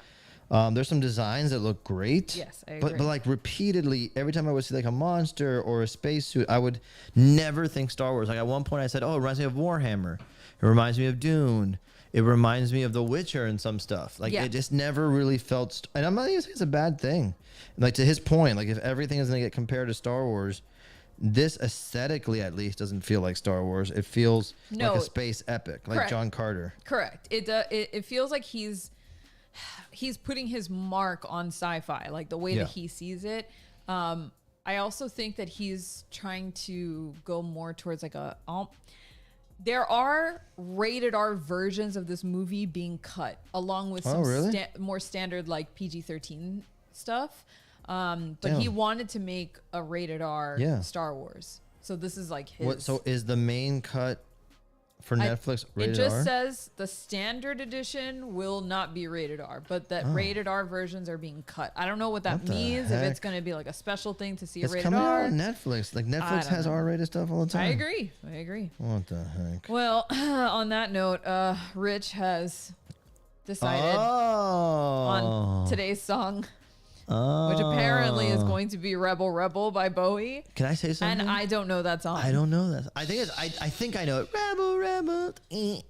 There's some designs that look great. Yes, I agree. But like repeatedly, every time I would see like a monster or a spacesuit, I would never think Star Wars. Like at one point I said, oh, it reminds me of Warhammer. It reminds me of Dune. It reminds me of The Witcher and some stuff. Like it just never really felt. And I'm not even saying it's a bad thing. Like to his point, like if everything is going to get compared to Star Wars, this aesthetically at least doesn't feel like Star Wars. It feels like a space epic, like Correct. John Carter. Correct. It feels like he's putting his mark on sci-fi, like the way that he sees it. I also think that he's trying to go more towards like there are rated R versions of this movie being cut along with some more standard like PG-13 stuff. But he wanted to make a rated R Star Wars. So this is like his. So is the main cut for Netflix rated R? It just says the standard edition will not be rated R, but that rated R versions are being cut. I don't know what that means. If it's going to be like a special thing to see a rated R. It's coming out on Netflix. Like Netflix has R-rated stuff all the time. I agree. What the heck? Well, on that note, Rich has decided on today's song. Which apparently is going to be Rebel Rebel by Bowie. Can I say something? And I don't know that song. I don't know that. I think I know it. Rebel Rebel. That's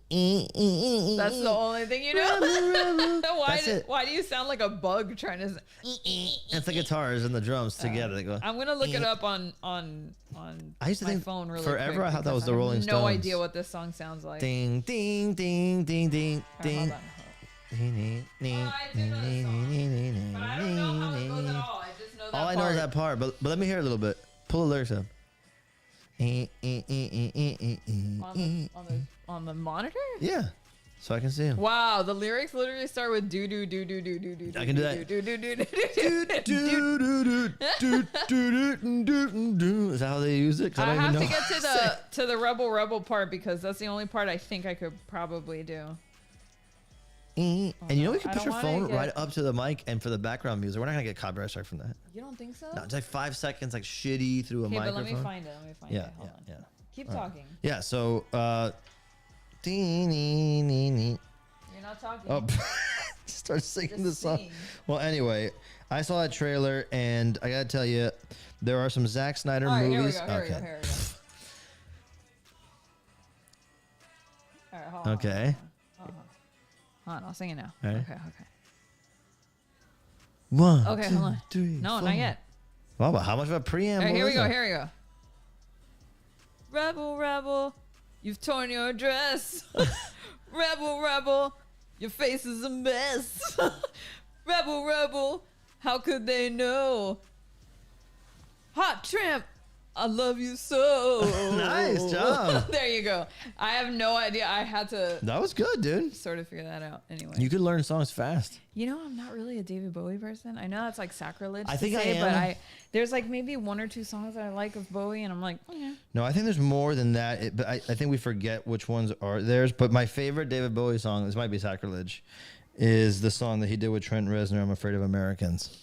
the only thing you know? Rebel, Rebel. Why do you sound like a bug trying to It's the guitars and the drums together. They go, I'm going to look it up on I used to my think phone really forever quick I thought that was the Rolling Stones. No idea what this song sounds like. Ding, ding, ding, ding, ding, ding. Hold on. I do know that song, but I don't know how it goes at all. I just know that part. All I know is that part, but let me hear it a little bit. Pull the lyrics up. On the monitor? Yeah, so I can see them. Wow, the lyrics literally start with do do do do do do do. I can do that. Do do do do do. Is that how they use it? I have to get to the Rebel Rebel part because that's the only part I think I could probably do. And you know, you can put your phone right up to the mic, and for the background music, we're not gonna get copyright strike from that. You don't think so? No, it's like 5 seconds, like shitty through a microphone. But let me find it. Hold on. Keep talking. Yeah. So You're not talking. Oh, start singing the Just song. sing. Well, anyway, I saw that trailer, and I gotta tell you, there are some Zack Snyder All right, movies. Here we go. All right, hold on. Okay. Hold on, I'll sing it now. All right. Okay. One. Okay, two, hold on. three, No, four. not yet. Wow, but how much of a preamble? All right, here we is go. that? Here we go. Rebel, rebel, you've torn your dress. Rebel, rebel, your face is a mess. Rebel, rebel, how could they know? Hot tramp, I love you so. Nice job. There you go. I have no idea. I had to That was good, dude. sort of figure that out. Anyway, You could learn songs fast. you know, I'm not really a David Bowie person. I know that's like sacrilege I to think I say, but am. there's like maybe one or two songs that I like of Bowie, and I'm like, oh, yeah. No, I think there's more than that. But I think we forget which ones are theirs. But my favorite David Bowie song, this might be sacrilege, is the song that he did with Trent Reznor, I'm Afraid of Americans.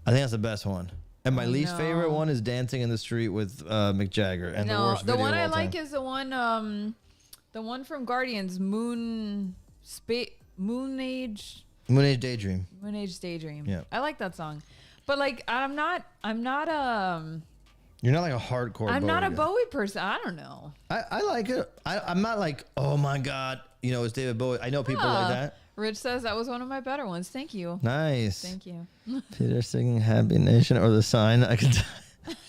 I think that's the best one. And my least favorite one is Dancing in the Street with Mick Jagger. And the worst the video one of I all like time. is the one from Guardians, Moon Age Daydream. Daydream. Yeah. I like that song, but like I'm not You're not like a hardcore I'm Bowie not a guy. Bowie person. I don't know. I like it. I'm not like, oh my God, it's David Bowie. I know people like that. Rich says that was one of my better ones. Thank you. Nice. Thank you. Peter singing Happy Nation or The Sign. I could.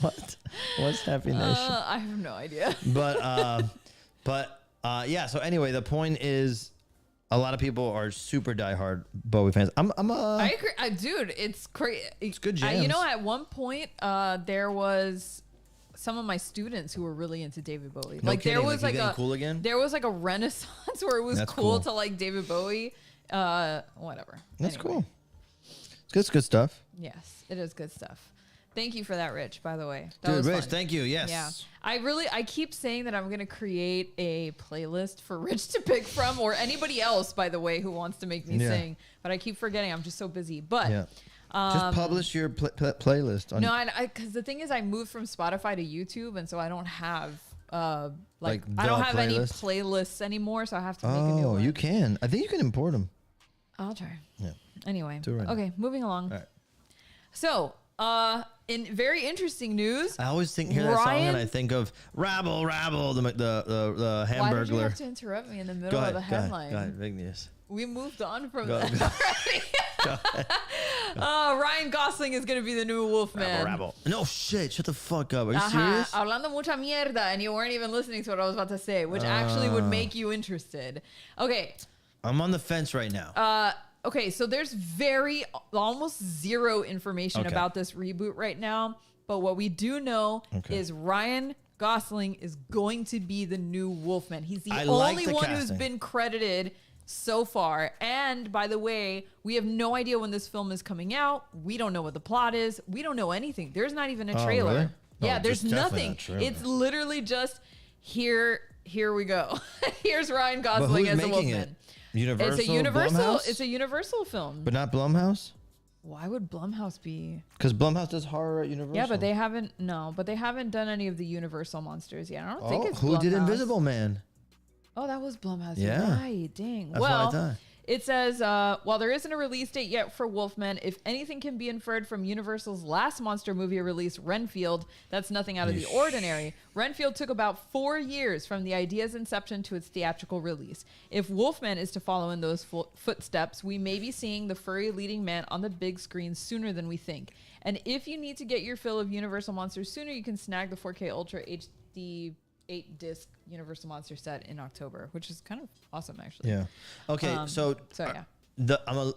What? What's Happy Nation? I have no idea. But yeah. So anyway, the point is, a lot of people are super diehard Bowie fans. I agree, dude. It's crazy. It's good You jams. know, at one point, there was some of my students who were really into David Bowie. No Like kidding, there was like like you a getting cool again? There was like a renaissance where it was That's cool cool. to like David Bowie. Whatever. That's Anyway. cool. It's good stuff. Yes, it is good stuff. Thank you for that, Rich, by the way. That Dude, was Rich, fun. thank you. Yes. Yeah. I keep saying that I'm going to create a playlist for Rich to pick from, or anybody else, by the way, who wants to make me Yeah. sing. But I keep forgetting. I'm just so busy. But Yeah. Just publish your playlist. On no, because the thing is, I moved from Spotify to YouTube, and so I don't have Like I don't the have any playlist? playlists anymore. So I have to make a new one. You can. I think you can import them. I'll try. Yeah. Anyway, Do it right now. okay, moving along. All right. So, in very interesting news, I always hear that song Ryan- and I think of Rabble, Rabble, the why did you Hamburglar. have to interrupt me in the middle Go of ahead. the headline? Go ahead. Big news. We moved on from Go that ahead. already. Ryan Gosling is going to be the new Wolfman. Rabble. No shit. Shut the fuck up. Are you Ajá, serious? hablando mucha mierda, and you weren't even listening to what I was about to say, which actually would make you interested. Okay. I'm on the fence right now. Okay, so there's almost zero information Okay. about this reboot right now. But what we do know is Ryan Gosling is going to be the new Wolfman. He's the I like only the one who's casting. been credited so far. And by the way, we have no idea when this film is coming out. We don't know what the plot is. We don't know anything. There's not even a Oh, trailer. really? Yeah, Oh, there's just definitely nothing. not a trailer. It's literally just here we go. Here's Ryan But Gosling who's as the making Wolfman. it? Universal? It's a Universal. Blumhouse? It's a Universal film. But not Blumhouse? Why would Blumhouse be? Because Blumhouse does horror at Universal. Yeah, but they haven't. No, but they haven't done any of the Universal monsters yet. I don't think it's who did Blumhouse. Invisible Man? Oh, that was Blumhouse. Yeah. You're right. Dang. That's what I well, thought. it says, while there isn't a release date yet for Wolfman, if anything can be inferred from Universal's last monster movie release, Renfield, that's nothing out of the ordinary. Renfield took about 4 years from the idea's inception to its theatrical release. If Wolfman is to follow in those footsteps, we may be seeing the furry leading man on the big screen sooner than we think. And if you need to get your fill of Universal monsters sooner, you can snag the 4K Ultra HD 8-disc Universal Monster set in October, which is kind of awesome, actually. Yeah. Okay, so yeah. I'm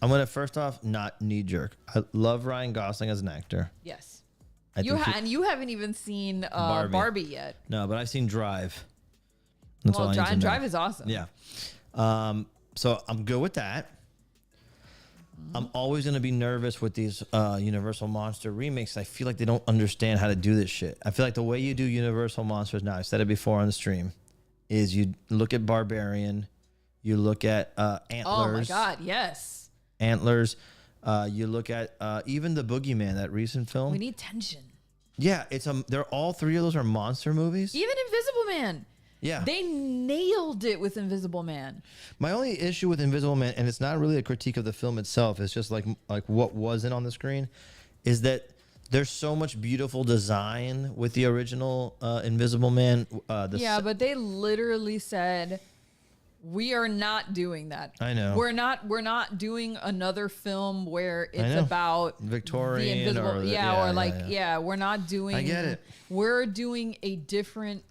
gonna first off not knee jerk. I love Ryan Gosling as an actor. Yes. I think And you haven't even seen Barbie yet. No, but I've seen Drive. That's all I need to know. Drive is awesome. Yeah. So I'm good with that. I'm always going to be nervous with these Universal Monster remakes. I feel like they don't understand how to do this shit. I feel like the way you do Universal Monsters now, I said it before on the stream, is you look at Barbarian, you look at Antlers. Oh my God, yes. Antlers. You look at even the Boogeyman, that recent film. We need tension. Yeah, they're all three of those are monster movies. Even Invisible Man. Yeah. They nailed it with Invisible Man. My only issue with Invisible Man, and it's not really a critique of the film itself, it's just like what wasn't on the screen, is that there's so much beautiful design with the original Invisible Man. But they literally said, we are not doing that. I know. We're not doing another film where it's about Victorian the invisible. We're not doing. I get it. We're doing a different,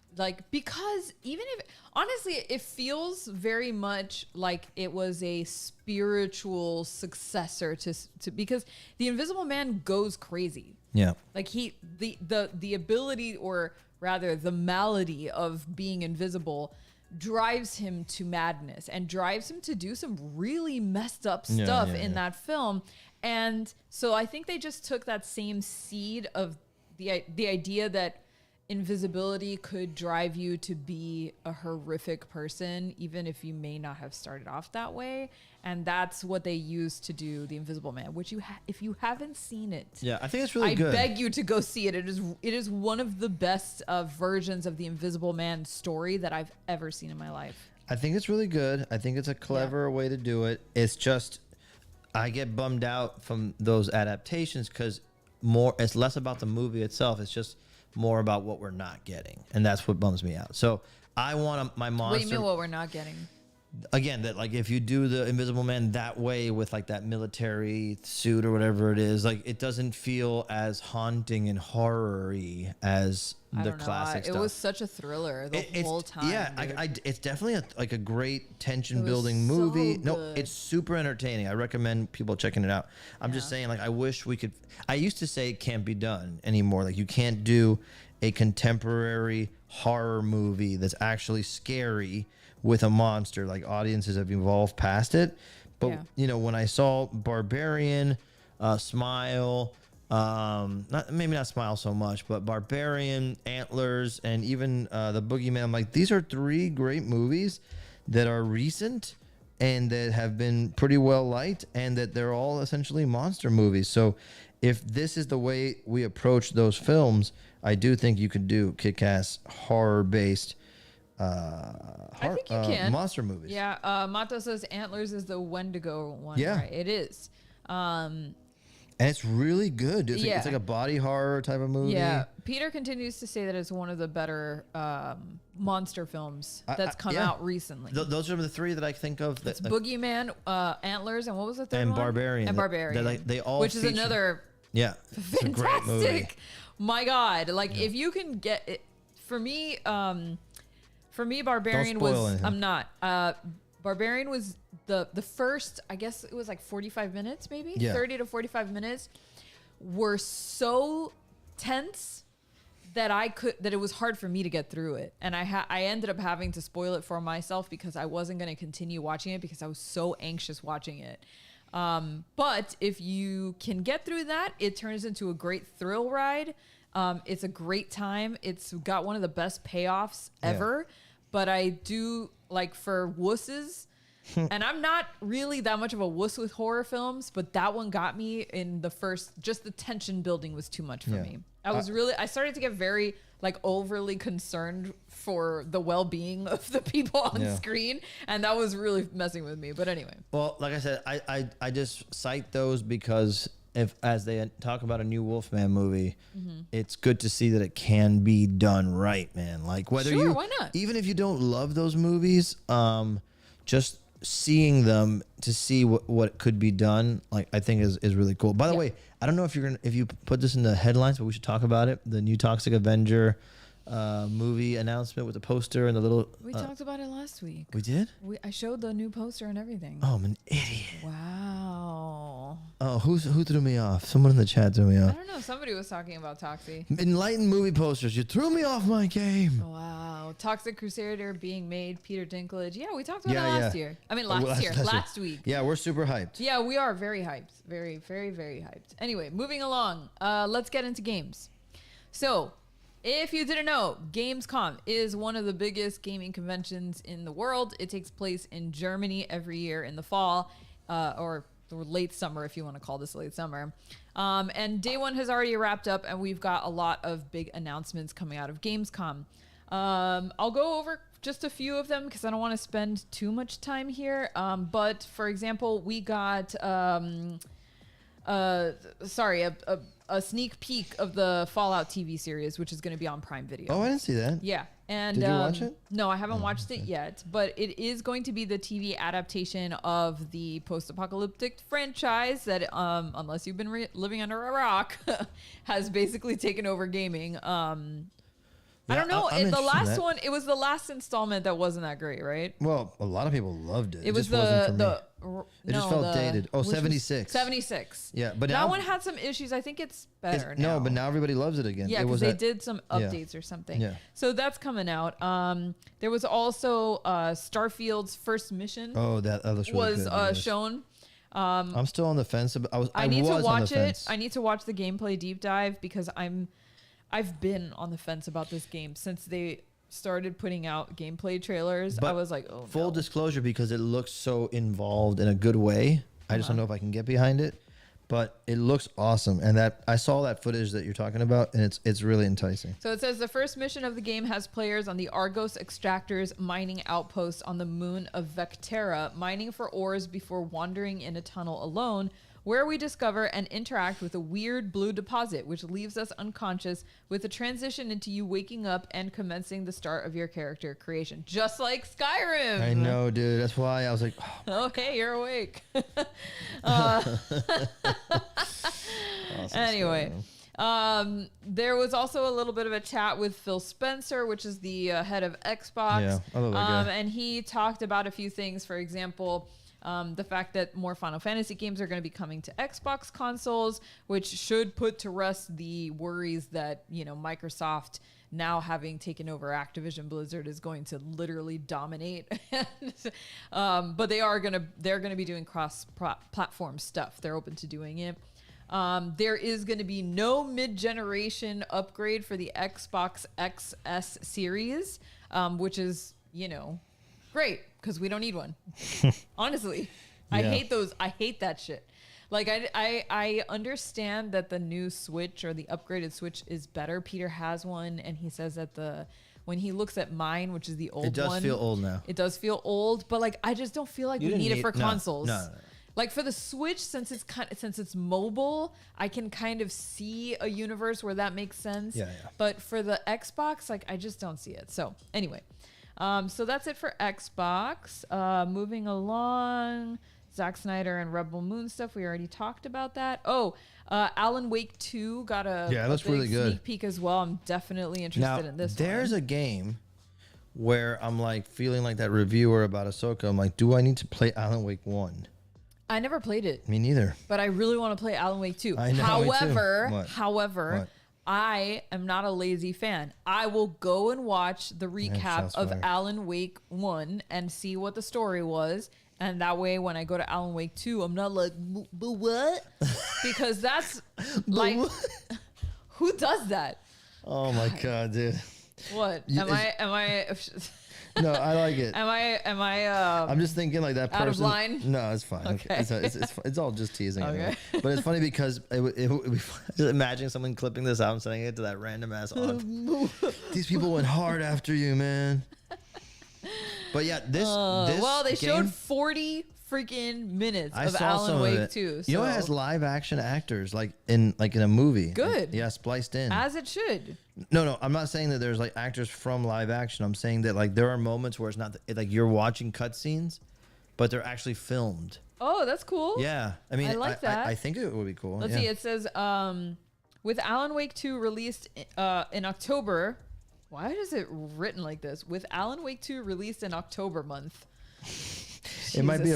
because even if honestly, it feels very much like it was a spiritual successor to because the Invisible Man goes crazy. Yeah. Like the ability, or rather the malady of being invisible, drives him to madness and drives him to do some really messed up stuff in that film. And so I think they just took that same seed of the idea that invisibility could drive you to be a horrific person, even if you may not have started off that way. And that's what they used to do the Invisible Man, which if you haven't seen it, I think it's really good. I beg you to go see it. It is one of the best versions of the Invisible Man story that I've ever seen in my life. I think it's really good. I think it's a clever way to do it. It's just, I get bummed out from those adaptations because it's less about the movie itself. It's just more about what we're not getting, and that's what bums me out. So I want my monster. What do you mean what we're not getting? Again, that if you do the Invisible Man that way with that military suit or whatever it is, it doesn't feel as haunting and horror-y as the classic stuff. It was such a thriller the whole time. Yeah, it's definitely a great tension-building movie. So no, it's super entertaining. I recommend people checking it out. I'm just saying, I wish we could. I used to say it can't be done anymore. You can't do a contemporary horror movie that's actually scary with a monster. Audiences have evolved past it. But when I saw Barbarian, Smile, maybe not Smile so much, but Barbarian, Antlers, and even The Boogeyman, I'm like, these are 3 great movies that are recent and that have been pretty well liked, and that they're all essentially monster movies. So if this is the way we approach those films, I do think you could do kick-ass horror-based I think you can. monster movies. Yeah. Mato says Antlers is the Wendigo one. Yeah. Right? It is. And it's really good. It's like a body horror type of movie. Yeah. Peter continues to say that it's one of the better monster films that's come out recently. Those are the 3 that I think of. It's Boogeyman, Antlers, and what was the third and one? Barbarian. And Barbarian. They all which feature, is another it's a great movie. fantastic. My God. If you can get it, for me, Barbarian was. anything. I'm not. Barbarian was the first. I guess it was 45 minutes, maybe 30 to 45 minutes, were so tense that it was hard for me to get through it, and I ended up having to spoil it for myself because I wasn't going to continue watching it because I was so anxious watching it. But if you can get through that, it turns into a great thrill ride. It's a great time. It's got one of the best payoffs ever. But I do for wusses, and I'm not really that much of a wuss with horror films, but that one got me in the first. Just the tension building was too much for me. I started to get very overly concerned for the well-being of the people on screen, and that was really messing with me. But anyway. Well, like I said, I just cite those because as they talk about a new Wolfman movie, it's good to see that it can be done right, man. Whether why not? Even if you don't love those movies, just seeing them to see what could be done, I think is really cool. By the way, I don't know if you put this in the headlines, but we should talk about it. The new Toxic Avenger movie announcement with the poster and the little. We talked about it last week. We did? I showed the new poster and everything. Oh, I'm an idiot. Wow. Oh, who threw me off? Someone in the chat threw me off. I don't know. Somebody was talking about Toxie. Enlightened movie posters. You threw me off my game. Wow. Toxic Crusader being made. Peter Dinklage. Yeah, we talked about it last year. I mean, last week. Yeah, we're super hyped. Yeah, we are very hyped. Very, very, very hyped. Anyway, moving along. Let's get into games. So, if you didn't know, Gamescom is one of the biggest gaming conventions in the world. It takes place in Germany every year in the fall, or late summer, if you want to call this late summer. And day one has already wrapped up, and we've got a lot of big announcements coming out of Gamescom. I'll go over just a few of them because I don't want to spend too much time here. But for example, we got a sneak peek of the Fallout TV series, which is going to be on Prime Video. Oh, I didn't see that. Yeah. And did you watch it? No, I haven't watched it yet, but it is going to be the TV adaptation of the post-apocalyptic franchise that, unless you've been living under a rock, has basically taken over gaming. I don't know. The last one, it was the last installment that wasn't that great, right? Well, a lot of people loved it. It was just felt dated. Oh, 76. 76. Yeah, but that one had some issues. I think it's better now. No, but now everybody loves it again. Yeah, because they did some updates or something. Yeah. So that's coming out. There was also Starfield's first mission. Oh, that looks really good. Shown. I'm still on the fence. I need to watch it. I need to watch the gameplay deep dive because I've been on the fence about this game since they started putting out gameplay trailers. But I was like, oh, full disclosure, because it looks so involved in a good way. I just don't know if I can get behind it, but it looks awesome. And that I saw that footage that you're talking about, and it's really enticing. So it says the first mission of the game has players on the Argos Extractors mining outpost on the moon of Vectera, mining for ores before wandering in a tunnel alone, where we discover and interact with a weird blue deposit, which leaves us unconscious with a transition into you waking up and commencing the start of your character creation. Just like Skyrim. I know, dude. That's why I was like, oh, hey, you're awake. Anyway. There was also a little bit of a chat with Phil Spencer, which is the head of Xbox. Yeah, I love that guy. And he talked about a few things. For example, the fact that more Final Fantasy games are going to be coming to Xbox consoles, which should put to rest the worries that, Microsoft, now having taken over Activision Blizzard, is going to literally dominate. But they're going to be doing cross-platform stuff. They're open to doing it. There is going to be no mid-generation upgrade for the Xbox XS series, which is, great, because we don't need one. Honestly, I hate those. I hate that shit. Like, I understand that the new Switch or the upgraded Switch is better. Peter has one, and he says that when he looks at mine, which is the old one, it does feel old now. It does feel old, but like I just don't feel like we need it for consoles. No. Like for the Switch, since it's mobile, I can kind of see a universe where that makes sense. Yeah. But for the Xbox, like I just don't see it. So anyway, so that's it for Xbox. Moving along, Zack Snyder and Rebel Moon stuff. We already talked about that. Oh, Alan Wake 2 got a that's really good sneak peek as well. I'm definitely interested in this. There's a game where I'm like feeling like that reviewer about Ahsoka. I'm like, do I need to play Alan Wake 1? I never played it. Me neither. But I really want to play Alan Wake 2. I know, However, I am not a lazy fan. I will go and watch the recap of Alan Wake 1 and see what the story was. And that way, when I go to Alan Wake 2, I'm not like, but what? Because that's like, who does that? Oh my God, dude. What? Am I? No, I like it. Am I? I'm just thinking like that person. Out of line? No, it's fine. Okay. It's all just teasing. Okay. But it's funny because just imagine someone clipping this out and sending it to that random ass aunt. These people went hard after you, man. But yeah, they showed 40 freaking minutes of Alan Wake 2. So. You know, it has live action actors like in a movie. Good. Yeah, spliced in. As it should. No, I'm not saying that there's like actors from live action. I'm saying that like there are moments where it's not like you're watching cutscenes, but they're actually filmed. Oh, that's cool. Yeah, I mean, I like that. I think it would be cool. Let's see. It says with Alan Wake 2 released in October. Why is it written like this? With Alan Wake 2 released in October month. It might be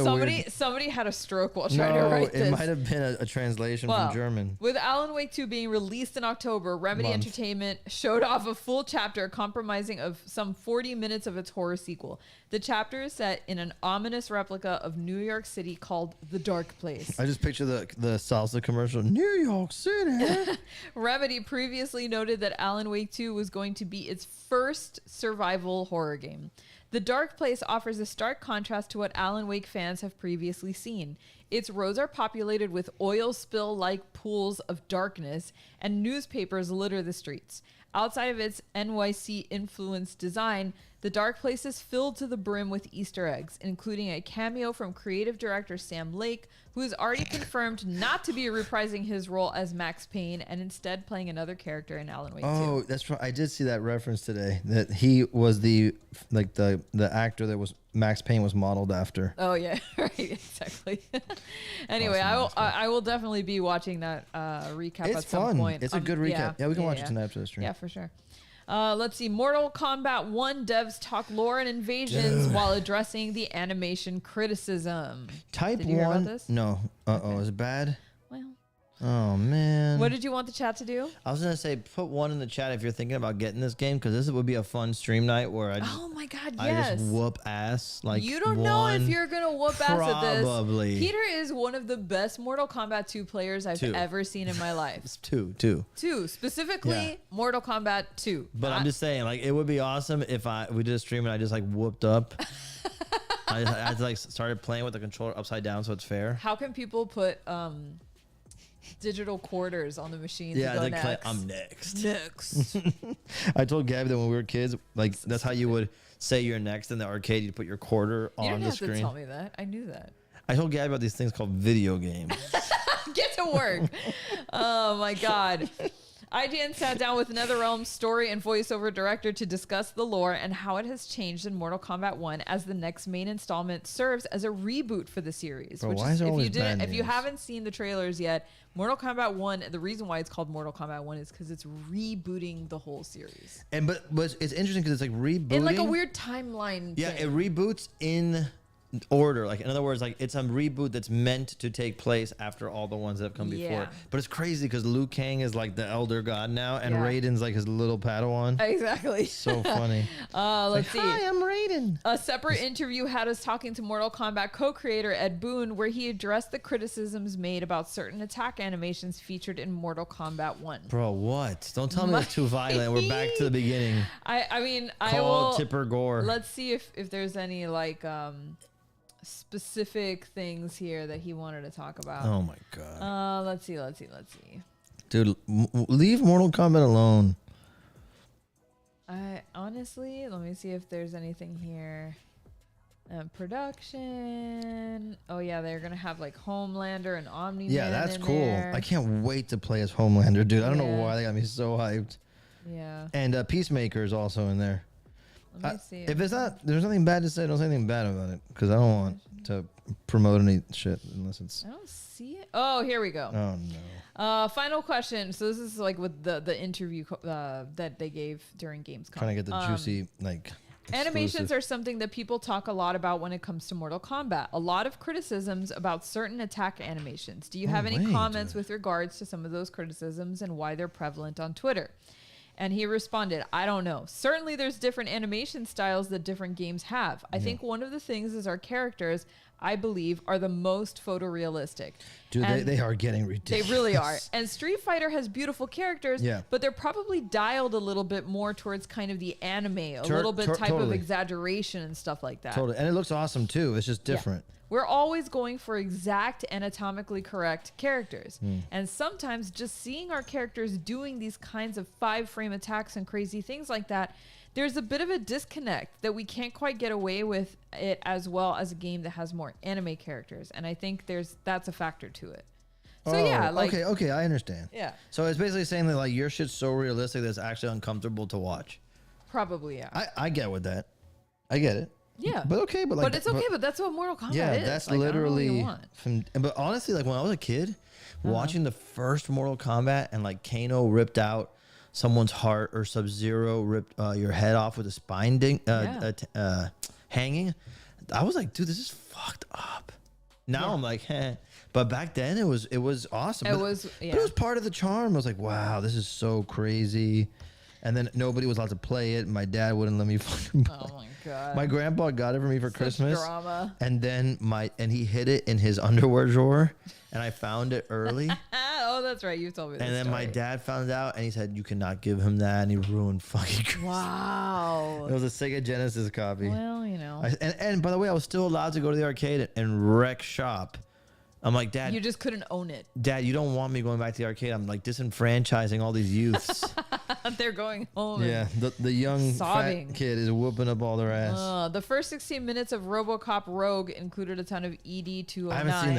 somebody had a stroke while trying to write this. It might have been a translation from German. With Alan Wake 2 being released in October, Remedy Entertainment showed off a full chapter comprising of some 40 minutes of its horror sequel. The chapter is set in an ominous replica of New York City called The Dark Place. I just picture the salsa commercial, New York City. Remedy previously noted that Alan Wake 2 was going to be its first survival horror game. The Dark Place offers a stark contrast to what Alan Wake fans have previously seen. Its roads are populated with oil spill-like pools of darkness, and newspapers litter the streets. Outside of its NYC-influenced design, The dark place is filled to the brim with Easter eggs, including a cameo from creative director Sam Lake, who is already confirmed not to be reprising his role as Max Payne and instead playing another character in Alan Wake 2. Oh, that's right. I did see that reference today, that he was the actor that was Max Payne was modeled after. Oh yeah, right, exactly. Anyway, I will definitely be watching that recap at some point. It's a good recap. Yeah, we can watch it tonight after the stream. Yeah, for sure. Let's see. Mortal Kombat 1 devs talk lore and invasions while addressing the animation criticism. Type Did you hear about this? No. Okay. Is it bad? Well. Oh, man. What did you want the chat to do? I was going to say, put 1 in the chat if you're thinking about getting this game, because this would be a fun stream night where I just whoop ass. Like, you don't know if you're going to whoop ass at this. Probably. Peter is one of the best Mortal Kombat 2 players I've ever seen in my life. It's two. Specifically, Mortal Kombat 2. But I'm just saying, like, it would be awesome if we did a stream and I just, like, whooped up. I like, started playing with the controller upside down so it's fair. How can people put... digital quarters on the machine? Yeah, to go I'm next. I told Gabby that when we were kids, like that's how you would say you're next in the arcade. You'd put your quarter on the screen. You didn't have to tell me that. I knew that. I told Gabby about these things called video games. Get to work. Oh my God. IGN sat down with NetherRealm's story and voiceover director to discuss the lore and how it has changed in Mortal Kombat 1 as the next main installment serves as a reboot for the series. Bro, if you haven't seen the trailers yet, Mortal Kombat 1, the reason why it's called Mortal Kombat 1 is because it's rebooting the whole series. But it's interesting because it's like rebooting in like a weird timeline. Yeah, thing. it reboots in order. Like in other words, like it's a reboot that's meant to take place after all the ones that have come before. But it's crazy because Liu Kang is like the elder god now, and Raiden's like his little Padawan. Exactly. So funny. Let's see. Hi, I'm Raiden. A separate interview had us talking to Mortal Kombat co-creator Ed Boon, where he addressed the criticisms made about certain attack animations featured in Mortal Kombat 1. Bro, what? Don't tell me it's too violent. We're back to the beginning. I mean, I will Tipper Gore. Let's see if there's any like specific things here that he wanted to talk about. Oh my God. Let's see. Dude, leave Mortal Kombat alone. I honestly, let me see if there's anything here. Production. Oh yeah, they're gonna have like Homelander and Omni-Man. Yeah, that's cool. There. I can't wait to play as Homelander, dude. I don't know why they got me so hyped. Yeah. And Peacemaker is also in there. Let me see. If it's not, there's nothing bad to say. Don't say anything bad about it because I don't want to promote any shit unless it's. I don't see it. Oh, here we go. Oh no. Final question. So this is like with the interview that they gave during Gamescom. Trying to get the juicy like. Animations are something that people talk a lot about when it comes to Mortal Kombat. A lot of criticisms about certain attack animations. Do you have any comments with regards to some of those criticisms and why they're prevalent on Twitter? And he responded, I don't know. Certainly there's different animation styles that different games have. I think one of the things is our characters, I believe, are the most photorealistic. Dude, they are getting ridiculous. They really are. And Street Fighter has beautiful characters, but they're probably dialed a little bit more towards kind of the anime, a little bit type of exaggeration and stuff like that. Totally. And it looks awesome too. It's just different. Yeah. We're always going for exact anatomically correct characters. And sometimes just seeing our characters doing these kinds of 5-frame attacks and crazy things like that, there's a bit of a disconnect that we can't quite get away with it as well as a game that has more anime characters. And I think that's a factor to it. So okay, I understand. Yeah. So it's basically saying that like your shit's so realistic that it's actually uncomfortable to watch. Probably, yeah. I get with that. I get it. Yeah. But it's okay, but that's what Mortal Kombat is. Yeah, that's like, literally but honestly, like when I was a kid, watching the first Mortal Kombat and like Kano ripped out someone's heart or Sub-Zero ripped your head off with a spine hanging, I was like, dude, this is fucked up. Now I'm like, heh. But back then it was awesome. But it was part of the charm. I was like, wow, this is so crazy. And then nobody was allowed to play it. My dad wouldn't let me fucking play. Oh my God. My grandpa got it for me for Christmas. Drama. And then he hid it in his underwear drawer, and I found it early. Oh, that's right. You told me this. And then my dad found out, and he said, "You cannot give him that," and he ruined fucking Christmas. Wow. It was a Sega Genesis copy. Well, you know. And by the way, I was still allowed to go to the arcade and wreck shop. I'm like, Dad. You just couldn't own it. Dad, you don't want me going back to the arcade. I'm like disenfranchising all these youths. They're going home. Yeah, the young sobbing. fat kid is whooping up all their ass. The first 16 minutes of RoboCop Rogue included a ton of ED 209s. I haven't seen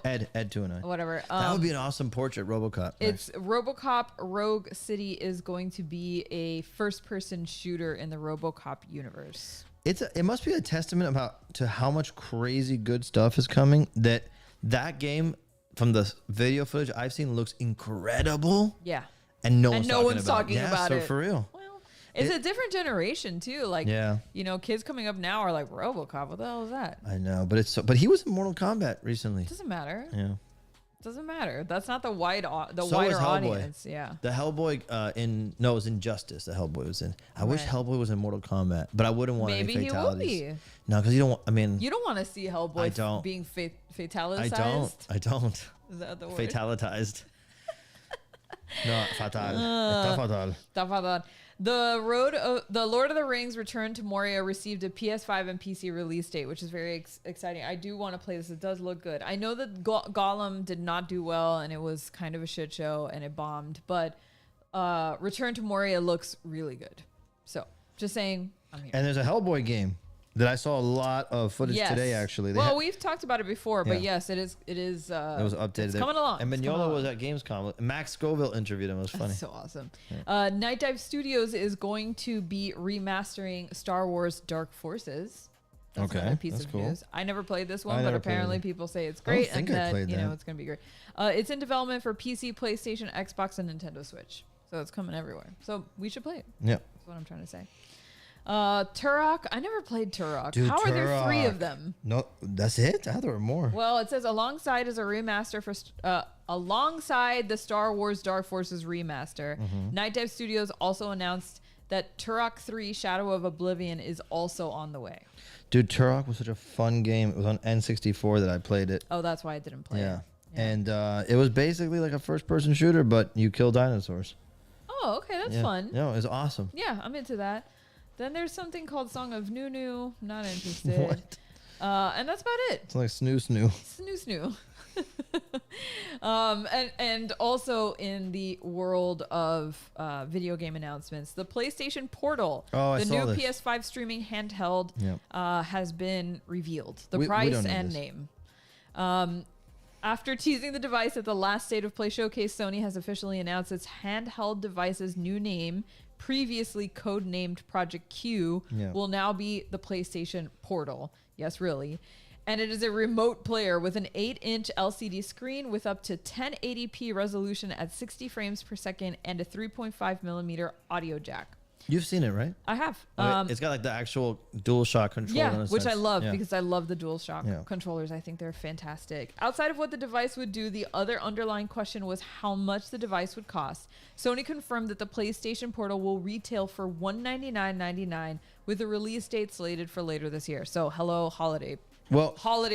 that. Ed 209. Whatever. That would be an awesome portrait, RoboCop. It's RoboCop Rogue City is going to be a first-person shooter in the RoboCop universe. It must be a testament to how much crazy good stuff is coming. That game, from the video footage I've seen, looks incredible. Yeah. And no one's talking about it. So for real. Well, it's a different generation too. Like, yeah. Kids coming up now are like, RoboCop, what the hell is that? I know, but he was in Mortal Kombat recently. It doesn't matter. Yeah. Doesn't matter. That's not the wider Hellboy. audience. Yeah. The Hellboy it was Injustice. The Hellboy was in. I wish Hellboy was in Mortal Kombat, but I wouldn't want any fatalities. Maybe he will be. No, because you don't want. I mean, you don't want to see Hellboy being fatalitized. I don't. Is that the word? Fatalitized. No, fatal. Fatal. The Lord of the Rings Return to Moria received a PS5 and PC release date, which is very exciting. I do want to play this. It does look good. I know that Gollum did not do well, and it was kind of a shit show, and it bombed. But Return to Moria looks really good. So, just saying, I'm here. And there's a Hellboy game that I saw a lot of footage today, actually. We've talked about it before, but yes, it is. It was updated. It's coming along. And Mignola was at Gamescom. Max Scoville interviewed him. It was funny. That's so awesome. Yeah. Night Dive Studios is going to be remastering Star Wars Dark Forces. That's another piece of news. I never played this one, but apparently people say it's great and that it's going to be great. It's in development for PC, PlayStation, Xbox, and Nintendo Switch. So it's coming everywhere. So we should play it. Yeah. That's what I'm trying to say. Turok. I never played Turok. Dude, How are there 3 of them? No, that's it? I thought there were more. Well, it says alongside is a remaster for alongside the Star Wars Dark Forces remaster. Night Dive Studios also announced that Turok 3 Shadow of Oblivion is also on the way. Dude, Turok was such a fun game. It was on N64 that I played it. Oh, that's why I didn't play it. Yeah. And it was basically like a first-person shooter, but you kill dinosaurs. Oh, okay. That's fun. No, it was awesome. Yeah, I'm into that. Then there's something called Song of Nunu. Not interested. What? And that's about it. It's like snoo. And also in the world of video game announcements, the PlayStation Portal, the new PS5 streaming handheld, has been revealed. The price and name. After teasing the device at the last State of Play showcase, Sony has officially announced its handheld device's new name, previously codenamed Project Q, will now be the PlayStation Portal. Yes, really. And it is a remote player with an 8-inch LCD screen with up to 1080p resolution at 60 frames per second and a 3.5 millimeter audio jack. You've seen it, right? I have. It's got like the actual DualShock controller. Yeah, which I love because I love the DualShock controllers. I think they're fantastic. Outside of what the device would do, the other underlying question was how much the device would cost. Sony confirmed that the PlayStation Portal will retail for $199.99 with a release date slated for later this year. So, holiday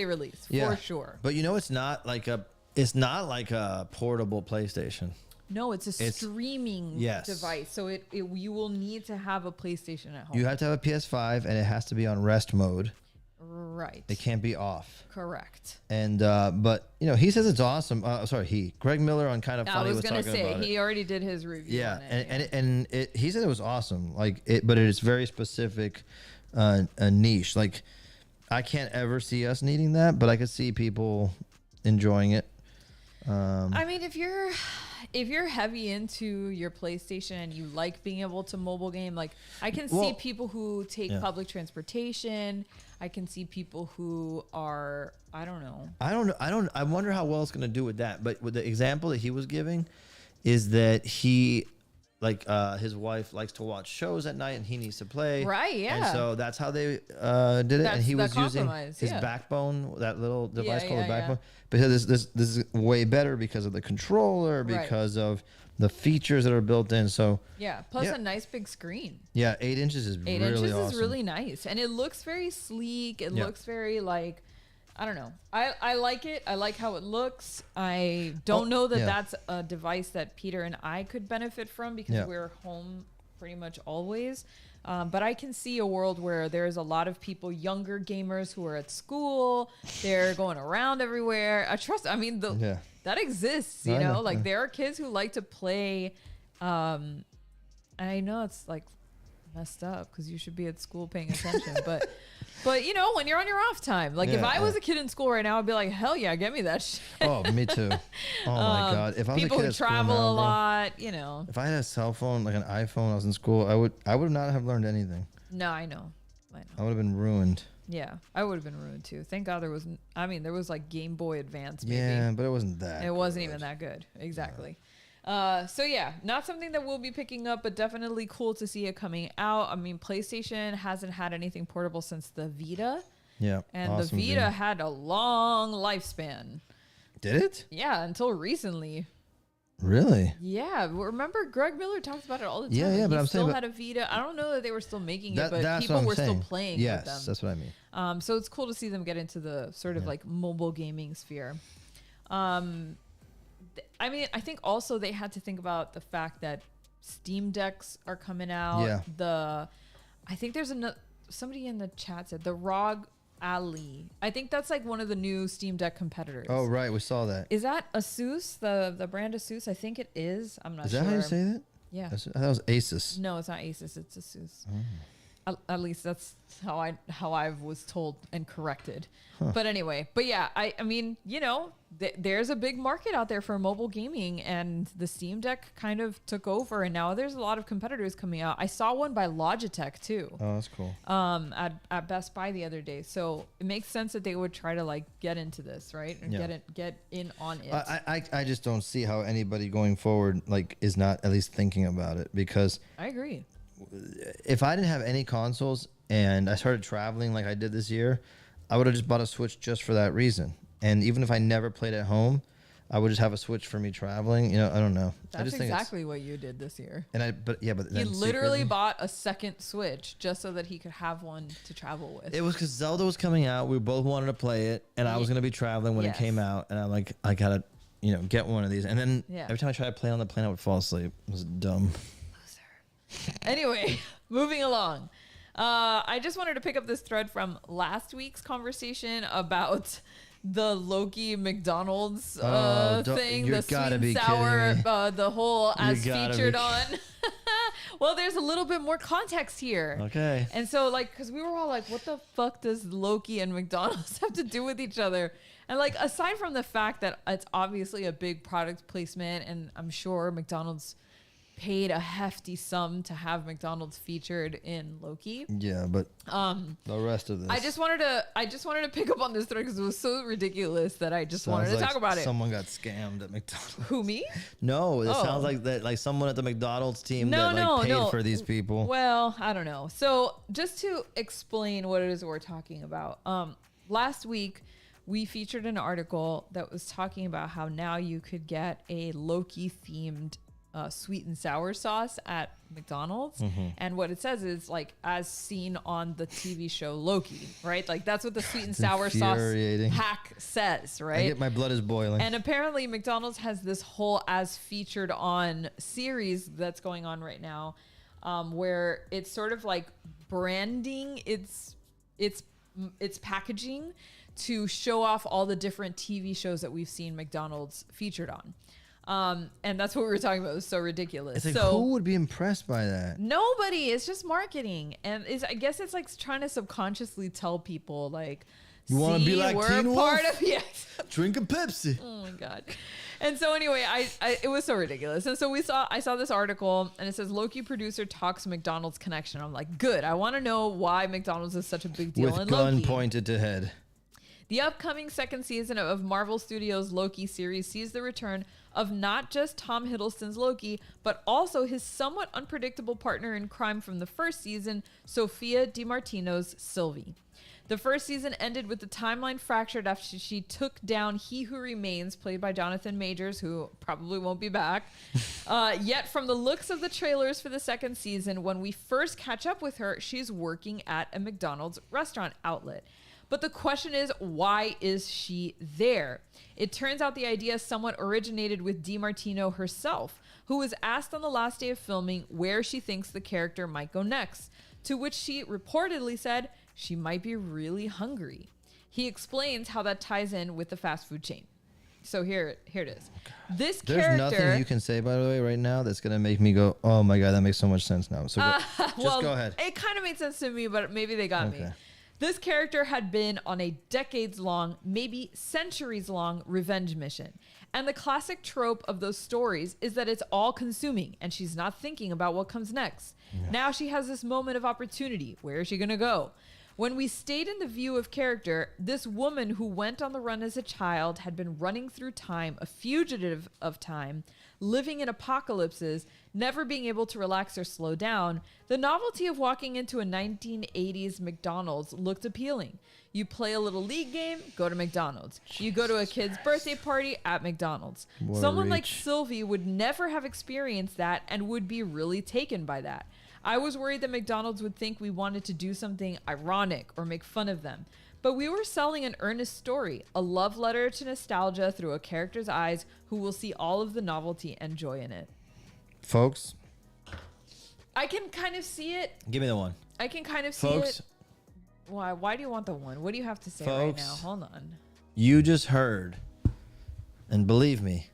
release for sure. But it's not like a portable PlayStation. No, it's a streaming device. So you will need to have a PlayStation at home. You have to have a PS5 and it has to be on rest mode. Right. It can't be off. Correct. And but he says it's awesome. Greg Miller on Kind of Funny was talking about it. I was gonna say he already did his review. Yeah, on it, he said it was awesome. But it is very specific, a niche. Like I can't ever see us needing that, but I could see people enjoying it. I mean, if you're heavy into your PlayStation and you like being able to mobile game, like I can see people who take public transportation. I can see people who are, I don't know. I wonder how well it's going to do with that. But with the example that he was giving is that he, his wife likes to watch shows at night and he needs to play. Right, yeah. And so that's how they did it. And he was using his backbone, that little device called the backbone. But this is way better because of the controller, because of the features that are built in. So plus a nice big screen. Yeah, 8 inches is really awesome. 8 inches is really nice. And it looks very sleek. It looks very I don't know. I like it. I like how it looks. I don't know that that's a device that Peter and I could benefit from because we're home pretty much always. But I can see a world where there's a lot of people, younger gamers who are at school. They're going around everywhere. That exists, you know? There are kids who like to play I know it's like messed up because you should be at school paying attention, but you know, when you're on your off time, like if I was a kid in school right now, I'd be like, hell yeah, get me that shit. Oh, me too. Oh my God. If I was people a kid who at school travel now, a lot, you know. if I had a cell phone, like an iPhone, I was in school, I would not have learned anything. No, I know. I would have been ruined. Yeah, I would have been ruined too. Thank God there was, there was like Game Boy Advance. Maybe. Yeah, but it wasn't that. It wasn't even that good. Exactly. So yeah, not something that we'll be picking up, but definitely cool to see it coming out. I mean, PlayStation hasn't had anything portable since the Vita. Yeah. And awesome the Vita had a long lifespan. Did it? Yeah, until recently. Really? Yeah. Remember, Greg Miller talks about it all the time. Yeah, but I'm saying, still had a Vita. I don't know that they were still making it, but people were still playing with them. Yes, that's what I mean. So it's cool to see them get into the sort of like mobile gaming sphere. I mean, I think also they had to think about the fact that Steam Decks are coming out. Yeah. I think there's somebody in the chat said the ROG Ally. I think that's like one of the new Steam Deck competitors. Oh, right. We saw that. Is that Asus, the brand Asus? I think it is. I'm not sure. Is that how you say that? Yeah. I thought it was Asus. No, it's not Asus. It's Asus. At least that's how I was told and corrected. But anyway, yeah, I mean, you know, there's a big market out there for mobile gaming, and the Steam Deck kind of took over, and now there's a lot of competitors coming out. I saw one by Logitech too. Oh, that's cool. At Best Buy the other day, so it makes sense that they would try to like get into this, right, and get in on it. I just don't see how anybody going forward like is not at least thinking about it, because I agree. If I didn't have any consoles and I started traveling like I did this year, I would have just bought a Switch just for that reason. And even if I never played at home, I would just have a Switch for me traveling. You know, I don't know. That's I just think exactly what you did this year. But he literally bought a second Switch just so that he could have one to travel with. It was because Zelda was coming out. We both wanted to play it, and I was going to be traveling when it came out. And I'm like, I gotta, get one of these. And then every time I tried to play on the plane, I would fall asleep. It was dumb. Anyway, moving along. I just wanted to pick up this thread from last week's conversation about the Loki McDonald's thing, the sweet and sour, the whole as featured on. Well, there's a little bit more context here. Okay. And so, like, because we were all like, what the fuck does Loki and McDonald's have to do with each other? And, like, aside from the fact that it's obviously a big product placement, and I'm sure McDonald's paid a hefty sum to have McDonald's featured in Loki. Yeah, but the rest of this, I just wanted to pick up on this thread because it was so ridiculous that I just wanted to talk about it. Someone got scammed at McDonald's. Who, me? No, it sounds like that, like someone at the McDonald's team paid for these people. Well, I don't know. So just to explain what it is we're talking about, last week we featured an article that was talking about how now you could get a Loki themed sweet and sour sauce at McDonald's. And what it says is like as seen on the TV show Loki, right? Like that's what the sweet and sour sauce hack says, right? My blood is boiling. And apparently McDonald's has this whole as featured on series that's going on right now, where it's sort of like branding its packaging to show off all the different TV shows that we've seen McDonald's featured on. And that's what we were talking about. It was so ridiculous. It's like, who would be impressed by that? Nobody. It's just marketing. And I guess it's like trying to subconsciously tell people like, you want to be like we're Teen part Wolf? of yes. Drink a Pepsi. Oh my God. And so anyway, it was so ridiculous. And so I saw this article and it says Loki producer talks McDonald's connection. I'm like, good. I want to know why McDonald's is such a big deal in gun Loki. Pointed to head. The upcoming second season of Marvel Studios' Loki series sees the return of not just Tom Hiddleston's Loki, but also his somewhat unpredictable partner in crime from the first season, Sophia DiMartino's Sylvie. The first season ended with the timeline fractured after she took down He Who Remains, played by Jonathan Majors, who probably won't be back. Yet from the looks of the trailers for the second season, when we first catch up with her, she's working at a McDonald's restaurant outlet. But the question is, why is she there? It turns out the idea somewhat originated with DiMartino herself, who was asked on the last day of filming where she thinks the character might go next, to which she reportedly said she might be really hungry. He explains how that ties in with the fast food chain. So here it is. This There's character. nothing you can say, by the way, right now that's gonna make me go, "Oh my god, that makes so much sense now." So go ahead. It kind of made sense to me, but maybe they got me. This character had been on a decades-long, maybe centuries-long revenge mission. And the classic trope of those stories is that it's all-consuming, and she's not thinking about what comes next. Yeah. Now she has this moment of opportunity. Where is she going to go? When we stayed in the view of character, this woman who went on the run as a child had been running through time, a fugitive of time, living in apocalypses, never being able to relax or slow down. The novelty of walking into a 1980s McDonald's looked appealing. You play a little league game, go to McDonald's. You go to a kid's birthday party at McDonald's. Someone like Sylvie would never have experienced that and would be really taken by that. I was worried that McDonald's would think we wanted to do something ironic or make fun of them. But we were selling an earnest story, a love letter to nostalgia through a character's eyes who will see all of the novelty and joy in it. Folks. I can kind of see it. Give me the one. I can kind of see it. Why do you want the one? What do you have to say right now? Hold on. You just heard, and believe me,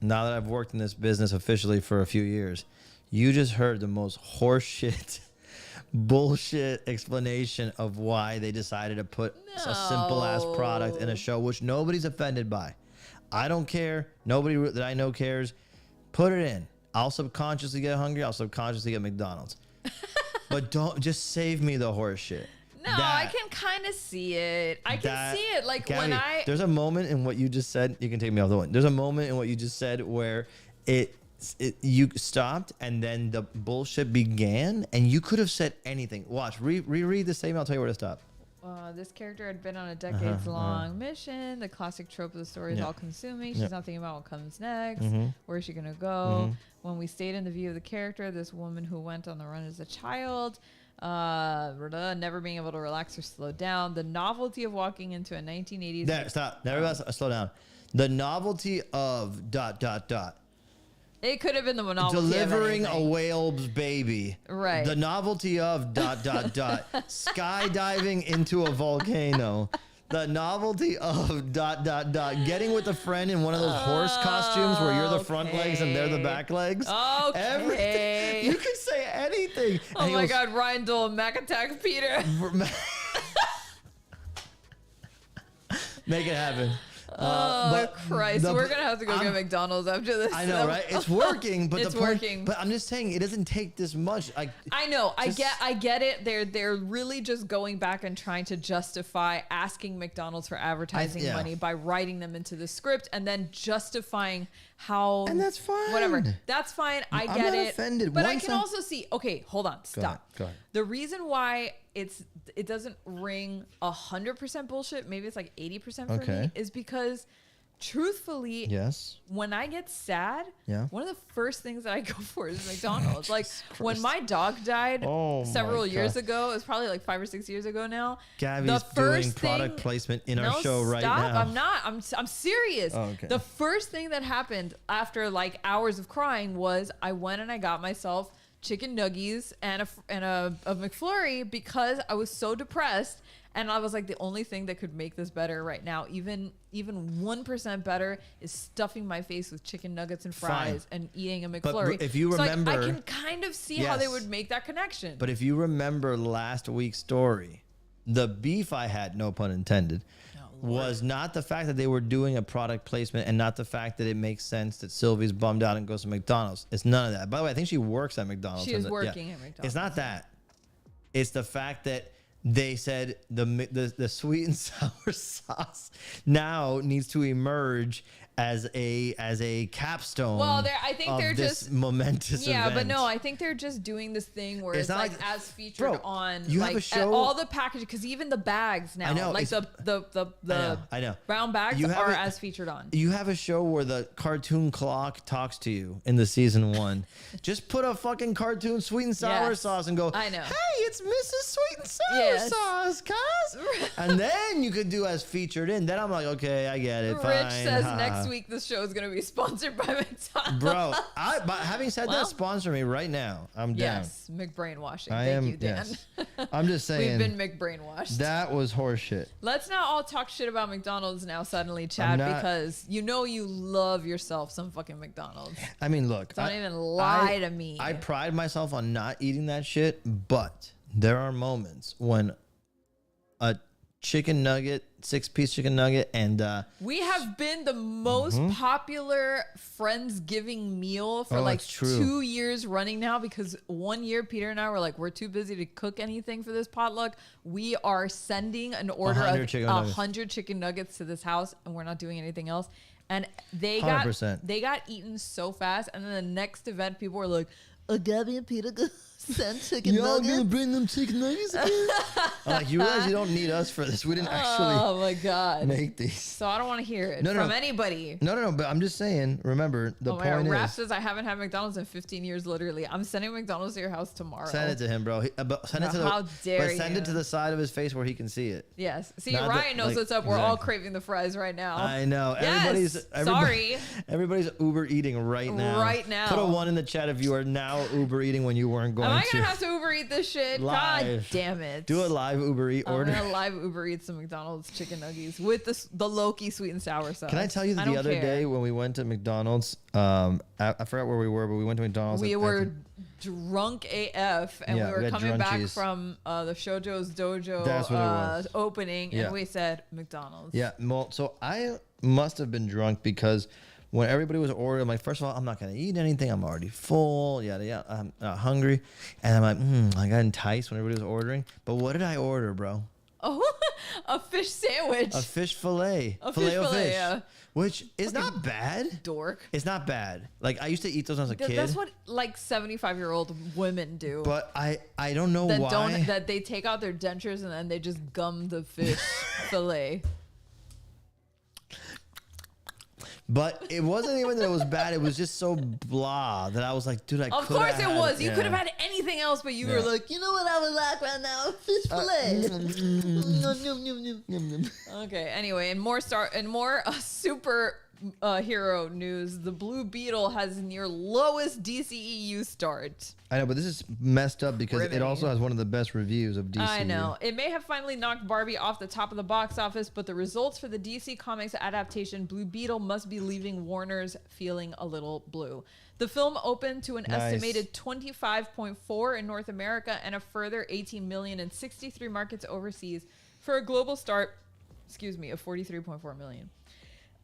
now that I've worked in this business officially for a few years, you just heard the most horseshit, bullshit explanation of why they decided to put a simple ass product in a show, which nobody's offended by. I don't care. Nobody that I know cares. Put it in. I'll subconsciously get hungry. I'll subconsciously get McDonald's. But don't just save me the horse shit. No, I can kind of see it. I can see it. Like Gaby, there's a moment in what you just said. You can take me off the one. There's a moment in what you just said where you stopped and then the bullshit began and you could have said anything. Watch, reread the statement. I'll tell you where to stop. This character had been on a decades-long mission. The classic trope of the story is all-consuming. She's not thinking about what comes next. Where is she going to go? When we stayed in the view of the character, this woman who went on the run as a child, never being able to relax or slow down. The novelty of walking into a 1980s... There, stop. Never slow down. The novelty of ... It could have been the novelty delivering a whale's baby. Right. The novelty of ... skydiving into a volcano. The novelty of ... getting with a friend in one of those horse costumes where you're the front legs and they're the back legs. Okay. Everything. You can say anything. Oh my God, Ryan Dole, Mac Attack Peter. Make it happen. Christ, we're gonna have to go get McDonald's after this. I know, right? It's working, but it's working. But I'm just saying, it doesn't take this much. I know, I get it. They're really just going back and trying to justify asking McDonald's for advertising money by writing them into the script and then justifying how. And that's fine. Whatever, that's fine. I get I'm not it. Offended. But I can also see. Okay, hold on, stop. Go ahead. The reason why it doesn't ring 100% bullshit, maybe it's like 80% for me, is because truthfully, when I get sad, one of the first things that I go for is McDonald's. Like when my dog died several years ago, it was probably like 5 or 6 years ago now. Gaby's doing product placement in our show right now. I'm not. I'm serious. The first thing that happened after like hours of crying was I went and I got myself chicken nuggies and a McFlurry because I was so depressed. And I was like, the only thing that could make this better right now, even 1% better, is stuffing my face with chicken nuggets and fries and eating a McFlurry. But if you remember, I can kind of see how they would make that connection. But if you remember last week's story, the beef I had, no pun intended, was not the fact that they were doing a product placement and not the fact that it makes sense that Sylvie's bummed out and goes to McDonald's. It's none of that. By the way, I think she works at McDonald's. She is working at McDonald's. It's not that. It's the fact that they said the sweet and sour sauce now needs to emerge as a capstone. Well, I think they're just momentous. event. But no, I think they're just doing this thing where it's like as featured on you like have a show, all the packaging, because even the bags now, I know, like the I know brown bags are as featured on. You have a show where the cartoon clock talks to you in the season 1. Just put a fucking cartoon sweet and sour sauce and go, I know. Hey, it's Mrs. Sweet and Sour sauce, cuz. And then you could do as featured in. Then I'm like, okay, I get it. Rich fine. says next next week the show is going to be sponsored by McDonald's. Bro, but having said that, sponsor me right now. I'm down. Yes, McBrainwashing. Thank you, Dan. Yes. I'm just saying. We've been McBrainwashed. That was horseshit. Let's not all talk shit about McDonald's now suddenly, Chad, because you know you love yourself some fucking McDonald's. I mean, look. Don't even lie to me. I pride myself on not eating that shit, but there are moments when a chicken nugget, 6-piece chicken nugget, and we have been the most popular Friendsgiving meal for 2 years running now, because 1 year Peter and I were like, we're too busy to cook anything for this potluck. We are sending an order of 100 chicken nuggets to this house, and we're not doing anything else. And they 100%. got eaten so fast, and then the next event people were like, Gaby and Peter send chicken nuggets. Y'all gonna bring them chicken nuggets again? I'm like, you realize you don't need us for this. We didn't actually make these. So I don't want to hear it from anybody. No, but I'm just saying, remember, the point is... Raph says, I haven't had McDonald's in 15 years, literally. I'm sending McDonald's to your house tomorrow. Send it to him, bro. Send it to the side of his face where he can see it. Yes. See, Ryan knows what's up. We're all craving the fries right now. I know. Yes. Everybody's Uber eating right now. Right now. Put a 1 in the chat if you are now Uber eating when you weren't going to. Am I going to have to Uber eat this shit? Live. God damn it. Do a live Uber eat order. I'm going to live Uber eat some McDonald's chicken nuggets with the Loki sweet and sour sauce. Can I tell you that the other day when we went to McDonald's, I forgot where we were, but we went to McDonald's. We were drunk AF, and we were coming back from the Shoujo's Dojo opening, and we said McDonald's. Yeah, well, so I must have been drunk because when everybody was ordering, I'm like, first of all, I'm not going to eat anything. I'm already full. Yada. I'm not hungry. And I'm like, I got enticed when everybody was ordering. But what did I order, bro? Oh, a fish sandwich. A fish fillet. A fish fillet, yeah. Which is not bad. Dork. It's not bad. Like, I used to eat those when I was a kid. That's what, like, 75-year-old women do. But I don't know why. That they take out their dentures and then they just gum the fish fillet. But it wasn't even that it was bad. It was just so blah that I was like, dude, Of course it was. You could have had anything else, but you were like, you know what I would like right now? Fish fillet. Okay. Anyway, and more superhero news. The Blue Beetle has near lowest DCEU start. I know, but this is messed up because it also has one of the best reviews of DC. I know. It may have finally knocked Barbie off the top of the box office, but the results for the DC Comics adaptation Blue Beetle must be leaving Warner's feeling a little blue. The film opened to an estimated 25.4 in North America and a further 18 million in 63 markets overseas for a global start, of 43.4 million.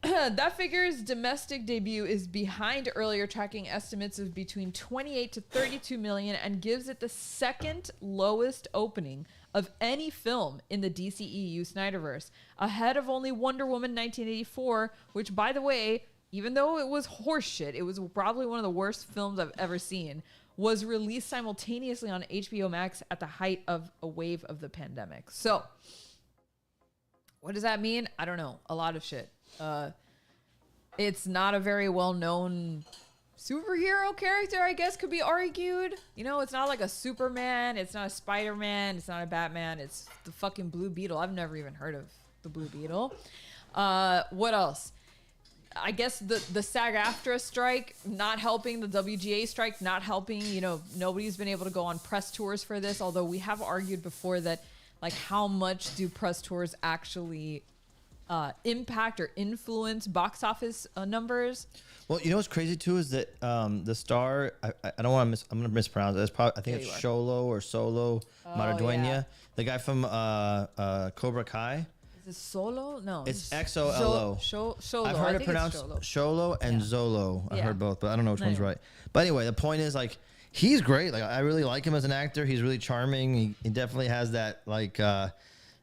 That figure's domestic debut is behind earlier tracking estimates of between 28 to 32 million and gives it the second lowest opening of any film in the DCEU Snyderverse, ahead of only Wonder Woman 1984, which, by the way, even though it was horseshit, it was probably one of the worst films I've ever seen, was released simultaneously on HBO Max at the height of a wave of the pandemic. So, what does that mean? I don't know. A lot of shit. It's not a very well-known superhero character, I guess, could be argued. You know, it's not like a Superman. It's not a Spider-Man. It's not a Batman. It's the fucking Blue Beetle. I've never even heard of the Blue Beetle. What else? I guess the SAG-AFTRA strike not helping, the WGA strike not helping. You know, nobody's been able to go on press tours for this, although we have argued before that, like, how much do press tours actually impact or influence box office numbers? Well, you know what's crazy too is that the star, I don't want to I'm going to mispronounce it. It's probably, I think it's Xolo or Solo Maraduena, the guy from Cobra Kai. Is it Solo? No. It's XOLO. Xolo. I've heard it pronounced Xolo and Zolo. I heard both, but I don't know which one's right. But anyway, the point is, like, he's great. Like, I really like him as an actor. He's really charming. He definitely has that, like... and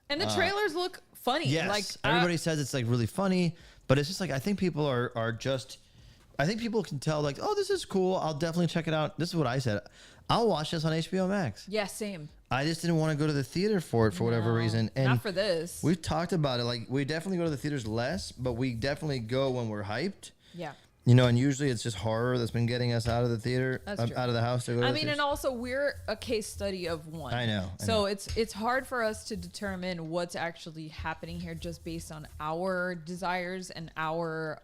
the trailers look funny. Yes. Like, everybody says it's, like, really funny. But it's just, like, I think people are just... I think people can tell, like, oh, this is cool. I'll definitely check it out. This is what I said. I'll watch this on HBO Max. Yeah, same. I just didn't want to go to the theater for it for whatever reason. And not for this. We've talked about it. Like, we definitely go to the theaters less, but we definitely go when we're hyped. Yeah. You know, and usually it's just horror that's been getting us out of the theater, out of the house to go to the theaters. and also we're a case study of one. I know. So it's hard for us to determine what's actually happening here just based on our desires and our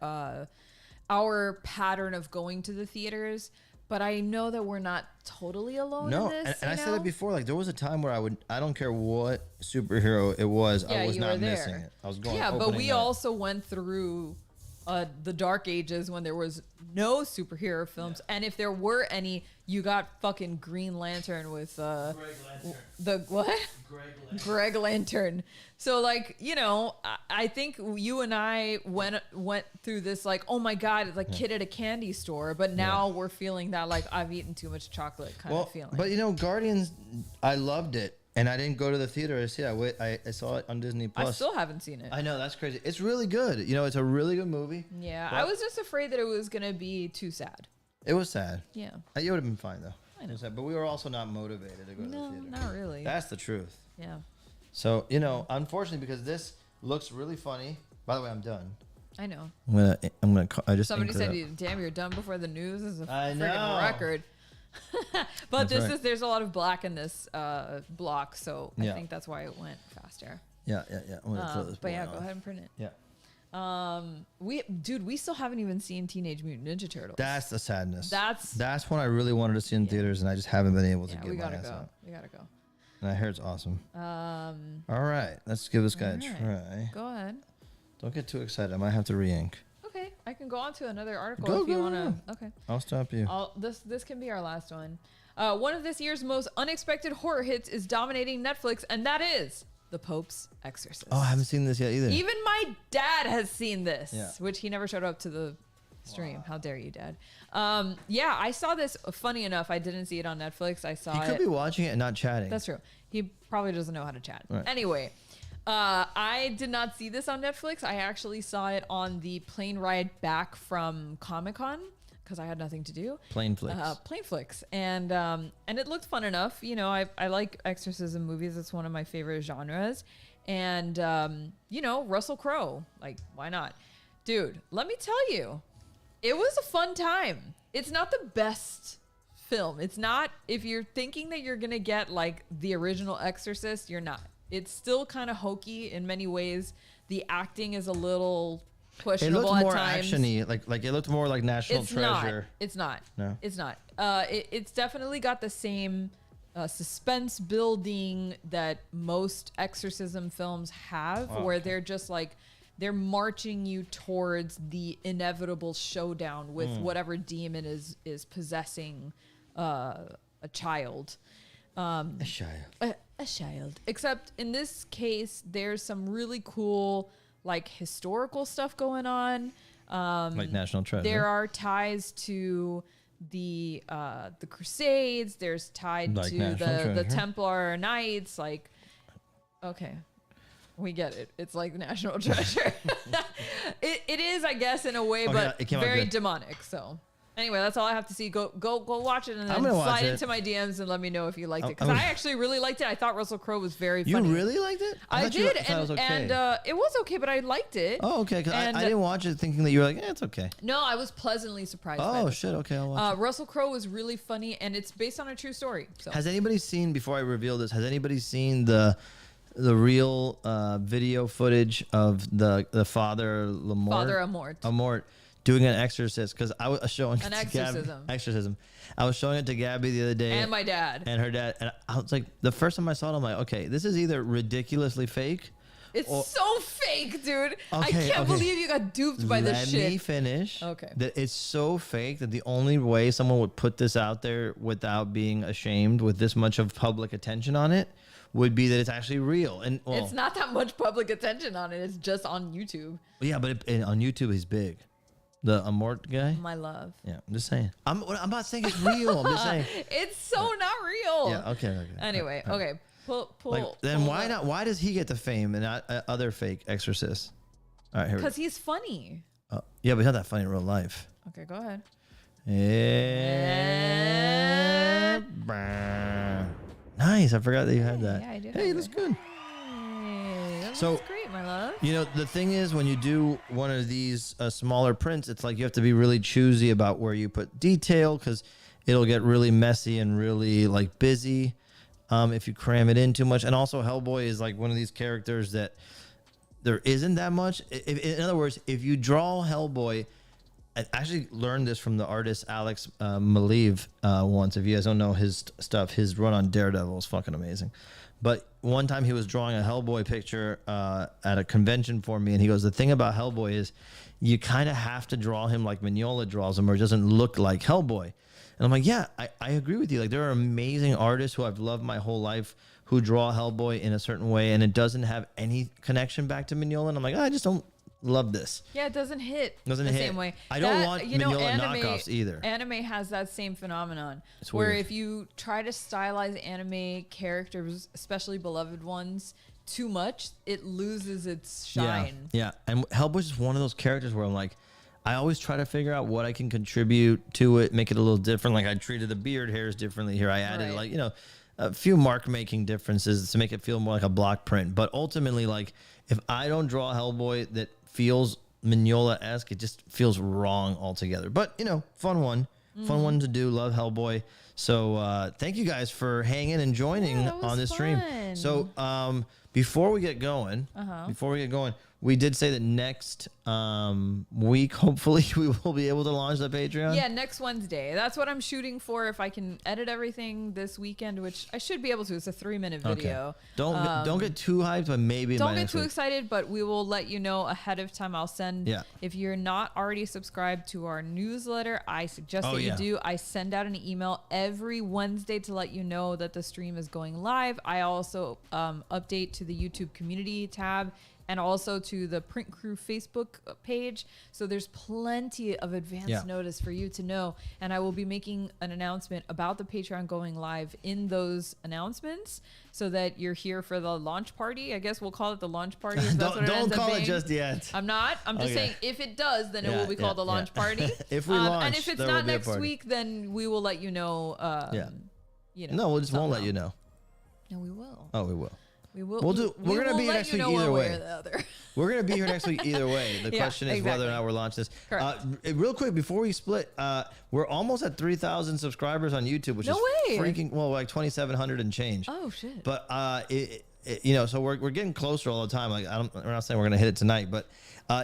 pattern of going to the theaters. But I know that we're not totally alone in this. And I said it before. Like there was a time where I don't care what superhero it was, I was not missing it. I was going. Yeah, but we also went through the dark ages when there was no superhero films, and if there were any, you got fucking Green Lantern with Greg Lantern. So like, you know, I think you and I went through this like, oh my god, it's like kid at a candy store, but now we're feeling that like I've eaten too much chocolate kind of feeling. But you know, Guardians, I loved it. And I didn't go to the theater to see it. I saw it on Disney Plus. I still haven't seen it. I know, that's crazy. It's really good. You know, it's a really good movie. Yeah, I was just afraid that it was going to be too sad. It was sad. Yeah. It would have been fine, though. I know. But we were also not motivated to go to the theater. No, not really. That's the truth. Yeah. So, you know, unfortunately, because this looks really funny. By the way, I'm done. I know. I just Somebody said, damn, you're done before the news is a I freaking know. record. But there's a lot of black in this block, so I think that's why it went faster. Yeah. I'm gonna throw this but yeah, on. go ahead and print it. Yeah. We still haven't even seen Teenage Mutant Ninja Turtles. That's the sadness. That's one I really wanted to see in theaters, and I just haven't been able to get my ass out. We gotta go. And I hear it's awesome. All right, let's give this guy a try. Go ahead. Don't get too excited. I might have to re-ink. Okay, I can go on to another article if you want to. Okay. I'll stop you. This can be our last one. One of this year's most unexpected horror hits is dominating Netflix, and that is The Pope's Exorcist. Oh, I haven't seen this yet either. Even my dad has seen this, which he never showed up to the stream. Wow. How dare you, Dad? Yeah, I saw this. Funny enough, I didn't see it on Netflix. I saw it. He could be watching it and not chatting. That's true. He probably doesn't know how to chat. Right. Anyway. I did not see this on Netflix. I actually saw it on the plane ride back from Comic-Con because I had nothing to do. Plane flicks. And it looked fun enough. You know, I like exorcism movies. It's one of my favorite genres. And, you know, Russell Crowe. Like, why not? Dude, let me tell you, it was a fun time. It's not the best film. It's not, if you're thinking that you're going to get like the original Exorcist, you're not. It's still kind of hokey in many ways. The acting is a little questionable at times. It looked more action-y. Like it looked more like National Treasure. It's not. No. It's not. It's definitely got the same suspense building that most exorcism films have, where they're just like, they're marching you towards the inevitable showdown with whatever demon is possessing a child. A child. Except in this case, there's some really cool, like, historical stuff going on. Like National Treasure. There are ties to the Crusades. There's tied like to the Templar Knights. Like, okay, we get it. It's like National Treasure. It is, I guess, in a way, but very demonic. So. Anyway, that's all I have to see. Go watch it and then slide into my DMs and let me know if you liked it. Because I actually really liked it. I thought Russell Crowe was very funny. You really liked it? I did. And it was okay, but I liked it. Oh, okay. Because I didn't watch it thinking that you were like, it's okay. No, I was pleasantly surprised. Oh, shit. Okay, I'll watch it. Russell Crowe was really funny, and it's based on a true story. So. Has anybody seen, before I reveal this, has anybody seen the real video footage of the Father Lamort? Father Amort. Amort. Doing an exorcist, because I was showing an exorcism. Exorcism. I was showing it to Gabby the other day, and my dad, and her dad, and I was like, the first time I saw it, I'm like, okay, this is either ridiculously fake. It's so fake, dude. I can't believe you got duped by this shit. Let me finish. Okay. That it's so fake that the only way someone would put this out there without being ashamed, with this much of public attention on it, would be that it's actually real. And it's not that much public attention on it. It's just on YouTube. Yeah, but on YouTube he's big. The Amort guy? My love. Yeah, I'm just saying. I'm not saying it's real. I'm just saying. It's so not real. Yeah, okay. Anyway, okay. Then why not? Why does he get the fame and not other fake exorcists? All right, here we go. Because he's funny. Yeah, but he's not that funny in real life. Okay, go ahead. Nice. I forgot that you had that. Yeah, I do. Hey, that's good. Hey, So that's great, my love. You know, the thing is, when you do one of these smaller prints, it's like you have to be really choosy about where you put detail, because it'll get really messy and really like busy if you cram it in too much. And also, Hellboy is like one of these characters that there isn't that much. In other words, if you draw Hellboy, I actually learned this from the artist Alex Maleev once. If you guys don't know his stuff, his run on Daredevil is fucking amazing. But one time he was drawing a Hellboy picture at a convention for me, and he goes, the thing about Hellboy is you kind of have to draw him like Mignola draws him, or it doesn't look like Hellboy. And I'm like, yeah, I agree with you. Like, there are amazing artists who I've loved my whole life who draw Hellboy in a certain way, and it doesn't have any connection back to Mignola. And I'm like, I just don't love this. Yeah, it doesn't hit the same way. I don't want Mignola knockoffs either. Anime has that same phenomenon It's where weird. if you try to stylize anime characters, especially beloved ones, too much, it loses its shine. Yeah. And Hellboy's just one of those characters where I'm like, I always try to figure out what I can contribute to it, make it a little different. Like, I treated the beard hairs differently here. I added like, a few mark making differences to make it feel more like a block print. But ultimately, like, if I don't draw Hellboy that feels Mignola-esque, it just feels wrong altogether. But, fun one to do. Love Hellboy. So thank you guys for hanging and joining on this stream. So before we get going, we did say that next week, hopefully, we will be able to launch the Patreon. Yeah, next Wednesday. That's what I'm shooting for. If I can edit everything this weekend, which I should be able to. It's a 3-minute video. Okay. Don't get too hyped, but maybe don't get too excited. But we will let you know ahead of time. I'll send. Yeah. If you're not already subscribed to our newsletter, I suggest that you do. I send out an email every Wednesday to let you know that the stream is going live. I also update to the YouTube community tab, and also to the Print Crew Facebook page. So there's plenty of advance notice for you to know. And I will be making an announcement about the Patreon going live in those announcements, so that you're here for the launch party. I guess we'll call it the launch party. Don't call it just yet. I'm not. I'm just saying, if it does, then it will be called the launch party. If we launch, and if it's not next week, then we will let you know. No, we just won't let you know. No, we will. Oh, we will. We will. We're going to be here next week either way. We're going to be here next week either way. The question is whether or not we're launching this. Real quick, before we split, we're almost at 3,000 subscribers on YouTube, which is freaking, like 2,700 and change. Oh, shit. But, so we're getting closer all the time. Like, we're not saying we're going to hit it tonight, but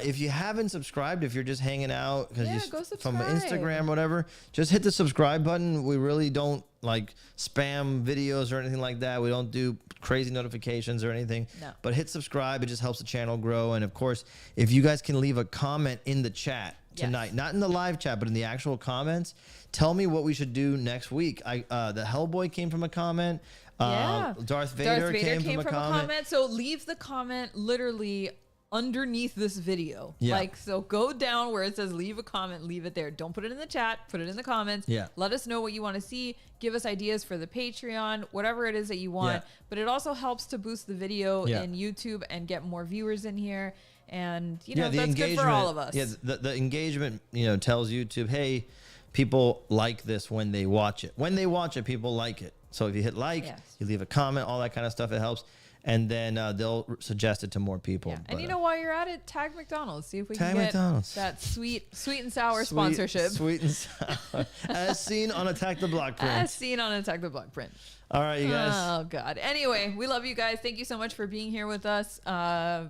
if you haven't subscribed, if you're just hanging out from Instagram or whatever, just hit the subscribe button. We really don't like spam videos or anything like that. We don't do crazy notifications or anything. No. But hit subscribe. It just helps the channel grow. And of course, if you guys can leave a comment in the chat tonight, not in the live chat, but in the actual comments, tell me what we should do next week. The Hellboy came from a comment. Darth Vader came from a comment. So leave the comment literally underneath this video. So go down where it says leave a comment, leave it there. Don't put it in the chat, put it in the comments. Let us know what you want to see. Give us ideas for the Patreon, whatever it is that you want. But it also helps to boost the video in YouTube and get more viewers in here. And that's good for all of us. The engagement tells YouTube, hey, people like this when they watch it. When they watch it, people like it. So if you hit like, you leave a comment, all that kind of stuff, it helps. And then they'll suggest it to more people. But, and while you're at it, tag McDonald's. See if we can get that sweet and sour sponsorship. Sweet and sour. As seen on Attack the Block Print. All right, you guys. Oh, God. Anyway, we love you guys. Thank you so much for being here with us.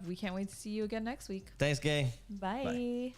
We can't wait to see you again next week. Thanks, gang. Bye.